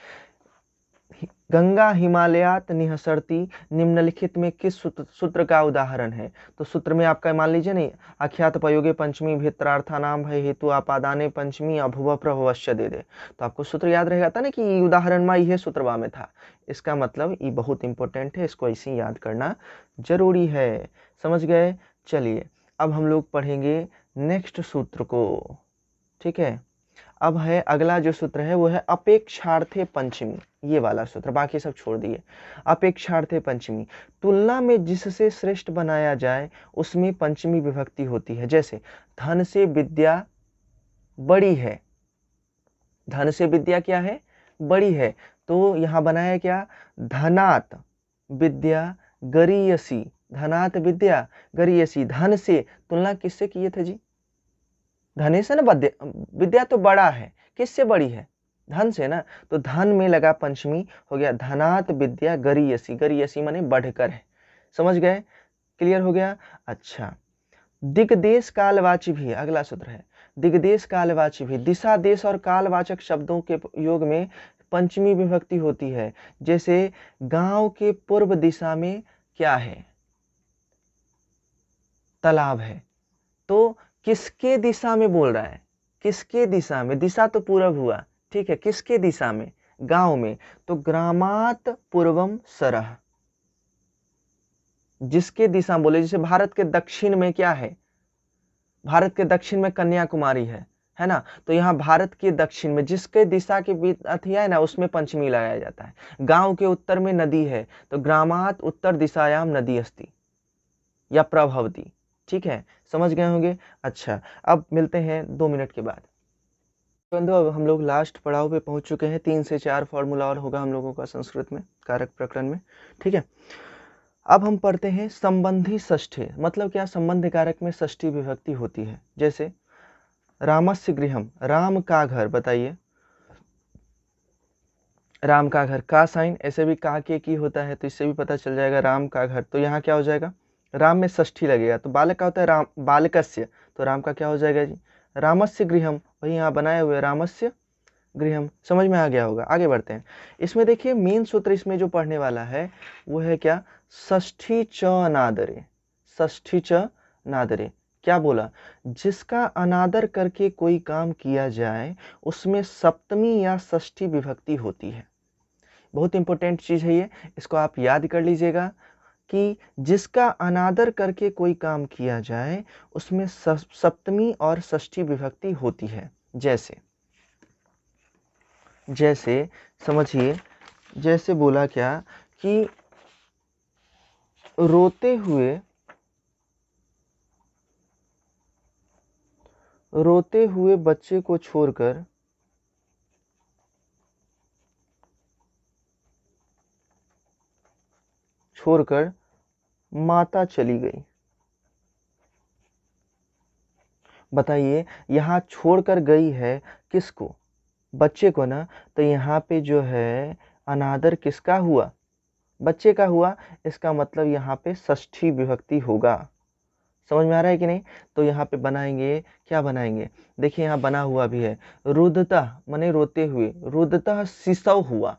गंगा हिमालयात निहसरती निम्नलिखित में किस सूत्र का उदाहरण है? तो सूत्र में आपका मान लीजिए नहीं, अख्यात पयोगे पंचमी भित्रार्थानाम भय हेतु आपादाने पंचमी अभुव प्रभवश्य दे दे, तो आपको सूत्र याद रहेगा था ना कि उदाहरण में यह सूत्रवा में था। इसका मतलब ये बहुत इंपॉर्टेंट है, इसको ऐसे याद करना जरूरी है। समझ गए? चलिए अब हम लोग पढ़ेंगे नेक्स्ट सूत्र को। ठीक है, अब है अगला जो सूत्र है वो है अपेक्षार्थे पंचमी, ये वाला सूत्र, बाकी सब छोड़ दिए। अपेक्षार्थे पंचमी, तुलना में जिससे श्रेष्ठ बनाया जाए उसमें पंचमी विभक्ति होती है। जैसे धन से विद्या बड़ी है, धन से विद्या क्या है? बड़ी है, तो यहां बनाया क्या? धनात विद्या गरीयसी, धनात विद्या गरीयसी। धन से तुलना किससे किए थे जी? धने से ना, विद्या तो बड़ा है, किससे बड़ी है? धन से ना, तो धन में लगा पंचमी, हो गया धनात विद्या गरीयसी, गरीयसी माने बढ़कर है। समझ गए? क्लियर हो गया? अच्छा, दिग्देश कालवाची भी अगला सूत्र है, दिग्देश कालवाची भी, दिशा देश और कालवाचक शब्दों के योग में पंचमी विभक्ति होती है। जैसे गांव के पूर्व दिशा में क्या है? तालाब है, तो किसके दिशा में बोल रहा है? किसके दिशा में? दिशा तो पूरब हुआ, ठीक है, किसके दिशा में? गांव में, तो ग्रामात पूर्वम सरह, जिसके दिशा बोले, जैसे भारत के दक्षिण में क्या है? भारत के दक्षिण में कन्याकुमारी है ना, तो यहाँ भारत के दक्षिण में जिसके दिशा के अथिया है ना, उसमें पंचमी लगाया जाता है। गांव के उत्तर में नदी है, तो ग्रामात उत्तर दिशायाम नदी अस्ति या प्रभवती। ठीक है, समझ गए होंगे? अच्छा, अब मिलते हैं 2 मिनट के बाद। बंधु अब हम लोग लास्ट पड़ाव पे पहुंच चुके हैं, 3 से 4 फॉर्मूला और होगा हम लोगों का संस्कृत में कारक प्रकरण में। ठीक है, अब हम पढ़ते हैं संबंधी षष्ठी, मतलब क्या? संबंध कारक में षष्ठी विभक्ति होती है। जैसे रामस्य गृहम, राम का घर, बताइए राम का घर, का साइन ऐसे भी का के की होता है, तो इससे भी पता चल जाएगा राम का घर। तो यहाँ क्या हो जाएगा? राम में षष्ठी लगेगा, तो बालक का होता है राम, बालकस्य, तो राम का क्या हो जाएगा जी? रामस्य गृहम, वही यहाँ बनाए हुए रामस्य गृहम। समझ में आ गया होगा? आगे बढ़ते हैं। इसमें देखिए मेन सूत्र इसमें जो पढ़ने वाला है वो है क्या? षष्ठी च अनादरे, षष्ठी च नादरे। क्या बोला? जिसका अनादर करके कोई काम किया जाए उसमें सप्तमी या षष्ठी विभक्ति होती है। बहुत इंपॉर्टेंट चीज है ये, इसको आप याद कर लीजिएगा कि जिसका अनादर करके कोई काम किया जाए उसमें सप्तमी और षष्ठी विभक्ति होती है। जैसे जैसे समझिए, जैसे बोला क्या कि रोते हुए बच्चे को छोड़कर माता चली गई। बताइए यहाँ छोड़कर गई है किसको? बच्चे को ना, तो यहाँ पे जो है अनादर किसका हुआ? बच्चे का हुआ। इसका मतलब यहाँ पे षष्ठी विभक्ति होगा। समझ में आ रहा है कि नहीं? तो यहाँ पे बनाएंगे, क्या बनाएंगे? देखिए यहाँ बना हुआ भी है, रुदतः माने रोते हुए, रुदतः शिशव हुआ।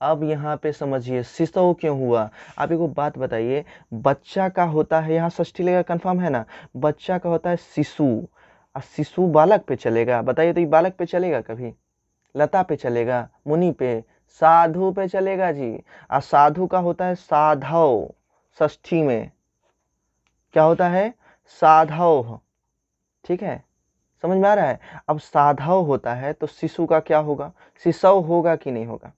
अब यहाँ पे समझिए शिशव क्यों हुआ? आप एक बात बताइए, बच्चा का होता है यहाँ षष्ठी लेगा, कंफर्म है ना? बच्चा का होता है शिशु, और शिशु बालक पे चलेगा। बताइए तो ये बालक पे चलेगा कभी? लता पे चलेगा? मुनि पे? साधु पे चलेगा जी। और साधु का होता है साधव, षष्ठी में क्या होता है? साधव। ठीक है, समझ में आ रहा है? अब साधव होता है तो शिशु का क्या होगा? शिशव होगा कि नहीं होगा?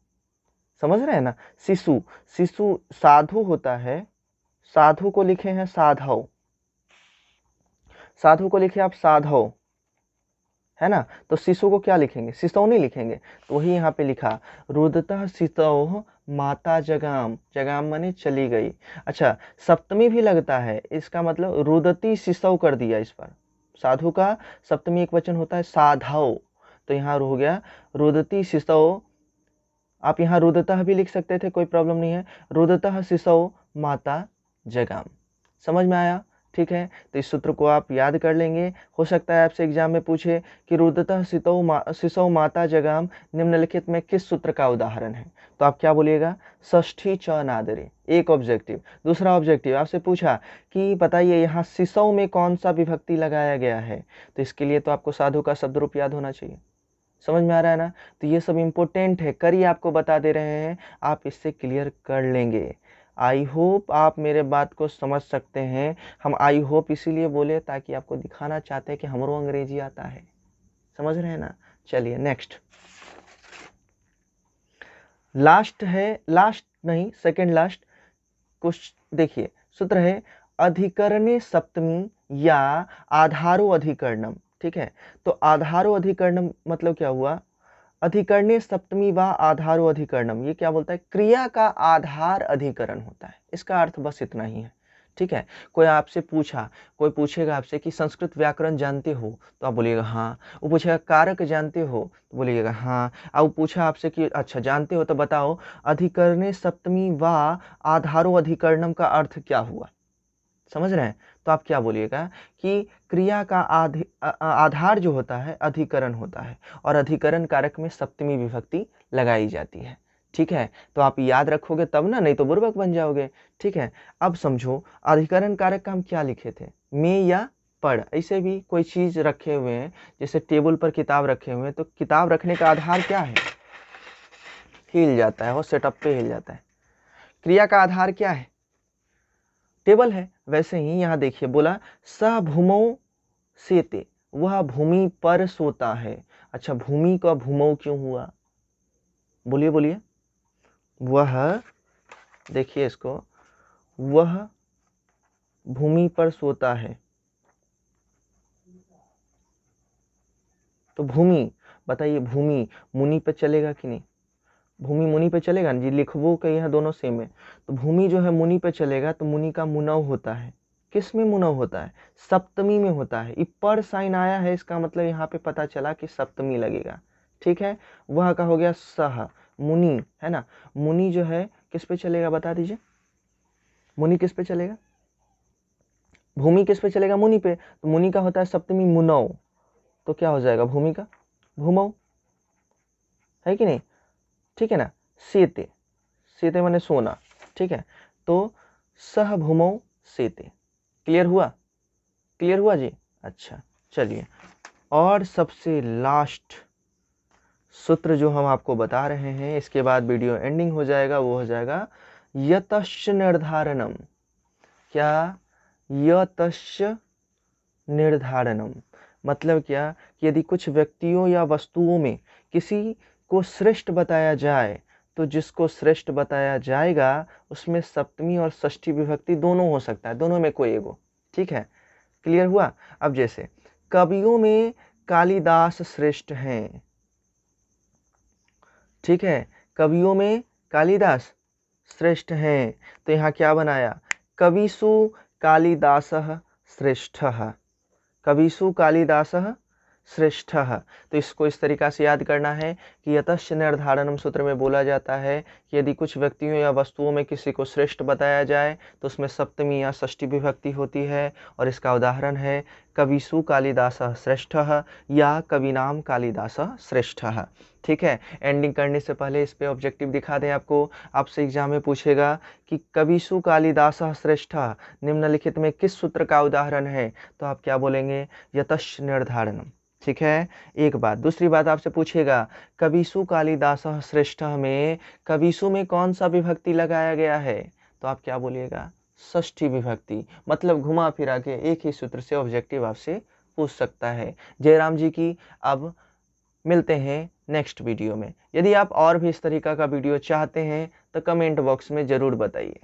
समझ रहे हैं ना? शिशु, शिशु साधु होता है, साधु को लिखे हैं साधव, साधु को लिखे आप साधव, है ना? तो शिशु को क्या लिखेंगे? शिशव नहीं लिखेंगे, तो वही यहाँ पे लिखा रुदतः शिशव माता जगाम, जगाम माने चली गई। अच्छा, सप्तमी भी लगता है, इसका मतलब रुदती शिशौ कर दिया इस पर। साधु का सप्तमी एक वचन होता है साधौ, तो यहाँ हो गया रुदती शिशौ। आप यहाँ रुदतः भी लिख सकते थे, कोई प्रॉब्लम नहीं है। रुदतः शिशौ माता जगाम। समझ में आया? ठीक है, तो इस सूत्र को आप याद कर लेंगे। हो सकता है आपसे एग्जाम में पूछे कि रुदतः शिशौ माता जगाम निम्नलिखित में किस सूत्र का उदाहरण है, तो आप क्या बोलिएगा? षष्ठी च नादरे। एक ऑब्जेक्टिव। दूसरा ऑब्जेक्टिव आपसे पूछा कि बताइए यहाँ शिशौ में कौन सा विभक्ति लगाया गया है, तो इसके लिए तो आपको साधु का शब्द रूप याद होना चाहिए। समझ में आ रहा है ना? तो ये सब इम्पोर्टेंट है, करिए आपको बता दे रहे हैं, आप इससे क्लियर कर लेंगे। आई होप आप मेरे बात को समझ सकते हैं। हम आई होप इसीलिए बोले ताकि आपको दिखाना चाहते हैं कि हमरो अंग्रेजी आता है। समझ रहे हैं ना? चलिए नेक्स्ट, लास्ट है, लास्ट नहीं सेकंड लास्ट कुछ देखिए, सूत्र है अधिकरणे सप्तमी या आधारो अधिकरणम। ठीक है, तो आधारो अधिकरणम मतलब क्या हुआ? अधिकरणे सप्तमी व आधारो अधिकरणम, ये क्या बोलता है? क्रिया का आधार अधिकरण होता है। इसका अर्थ बस इतना ही है। ठीक है, कोई आपसे पूछा, कोई पूछेगा आपसे कि संस्कृत व्याकरण जानते हो, तो आप बोलिएगा हाँ। वो पूछेगा कारक जानते हो, तो बोलिएगा हाँ। अब वो पूछा आपसे कि अच्छा जानते हो तो बताओ अधिकरणे सप्तमी व आधारो अधिकरणम का अर्थ क्या हुआ? समझ रहे हैं? तो आप क्या बोलिएगा कि क्रिया का आधार जो होता है अधिकरण होता है, और अधिकरण कारक में सप्तमी विभक्ति लगाई जाती है। ठीक है, तो आप याद रखोगे तब ना, नहीं तो बुर्बक बन जाओगे। ठीक है, अब समझो अधिकरण कारक का हम क्या लिखे थे? में या पढ़। ऐसे भी कोई चीज रखे हुए हैं, जैसे टेबल पर किताब रखे हुए हैं, तो किताब रखने का आधार क्या है? हिल जाता है, वो सेटअप पे हिल जाता है। क्रिया का आधार क्या है? टेबल है। वैसे ही यहाँ देखिए बोला स भूमौ सेते, वह भूमि पर सोता है। अच्छा, भूमि का भूमौ क्यों हुआ? बोलिए बोलिए। वह, देखिए इसको, वह भूमि पर सोता है, तो भूमि, बताइए भूमि मुनि पे चलेगा कि नहीं? भूमि मुनि पे चलेगा ना जी, लिखवो के यहाँ दोनों सेम है। तो भूमि जो है मुनि पे चलेगा, तो मुनि का मुनव होता है। किस में मुनव होता है? सप्तमी में होता है। पर साइन आया है, इसका मतलब यहाँ पे पता चला कि सप्तमी लगेगा। ठीक है, वह का हो गया सह, मुनि है ना। मुनि जो है किस पे चलेगा बता दीजिए? मुनि किस पे चलेगा? भूमि किस पे चलेगा? मुनि पे। तो मुनि का होता है सप्तमी मुनव, तो क्या हो जाएगा? भूमि का भूमौ, है कि नहीं? ठीक है ना। सेते, सेते माने सोना। ठीक है, तो सह भूमौ सेते। क्लियर हुआ? क्लियर हुआ जी? अच्छा, चलिए, और सबसे लास्ट सूत्र जो हम आपको बता रहे हैं, इसके बाद वीडियो एंडिंग हो जाएगा, वो हो जाएगा यतश्च निर्धारणम। क्या? यतश्च निर्धारणम मतलब क्या? कि यदि कुछ व्यक्तियों या वस्तुओं में किसी को श्रेष्ठ बताया जाए, तो जिसको श्रेष्ठ बताया जाएगा उसमें सप्तमी और षष्ठी विभक्ति दोनों हो सकता है, दोनों में कोई एगो। ठीक है, क्लियर हुआ? अब जैसे कवियों में कालिदास श्रेष्ठ हैं। ठीक है, कवियों में कालिदास श्रेष्ठ हैं, तो यहाँ क्या बनाया? कविषु कालिदासः श्रेष्ठः, कविषु कालिदासः श्रेष्ठः। तो इसको इस तरीका से याद करना है कि यतश्च निर्धारणम सूत्र में बोला जाता है कि यदि कुछ व्यक्तियों या वस्तुओं में किसी को श्रेष्ठ बताया जाए, तो उसमें सप्तमी या षष्ठी विभक्ति होती है, और इसका उदाहरण है कविषु कालिदासः श्रेष्ठः या कविनाम कालिदासः श्रेष्ठः। ठीक है, एंडिंग करने से पहले इस पे ऑब्जेक्टिव दिखा दें आपको। आपसे एग्जाम में पूछेगा कि कविषु कालिदासः श्रेष्ठः निम्नलिखित में किस सूत्र का उदाहरण है, तो आप क्या बोलेंगे? यतश्च निर्धारणम। ठीक है, एक बात। दूसरी बात आपसे पूछेगा कविषु कालिदासः श्रेष्ठः में कविषु में कौन सा विभक्ति लगाया गया है, तो आप क्या बोलिएगा? षष्ठी विभक्ति। मतलब घुमा फिरा के एक ही सूत्र से ऑब्जेक्टिव आपसे पूछ सकता है। जयराम जी की। अब मिलते हैं नेक्स्ट वीडियो में। यदि आप और भी इस तरीका का वीडियो चाहते हैं तो कमेंट बॉक्स में ज़रूर बताइए।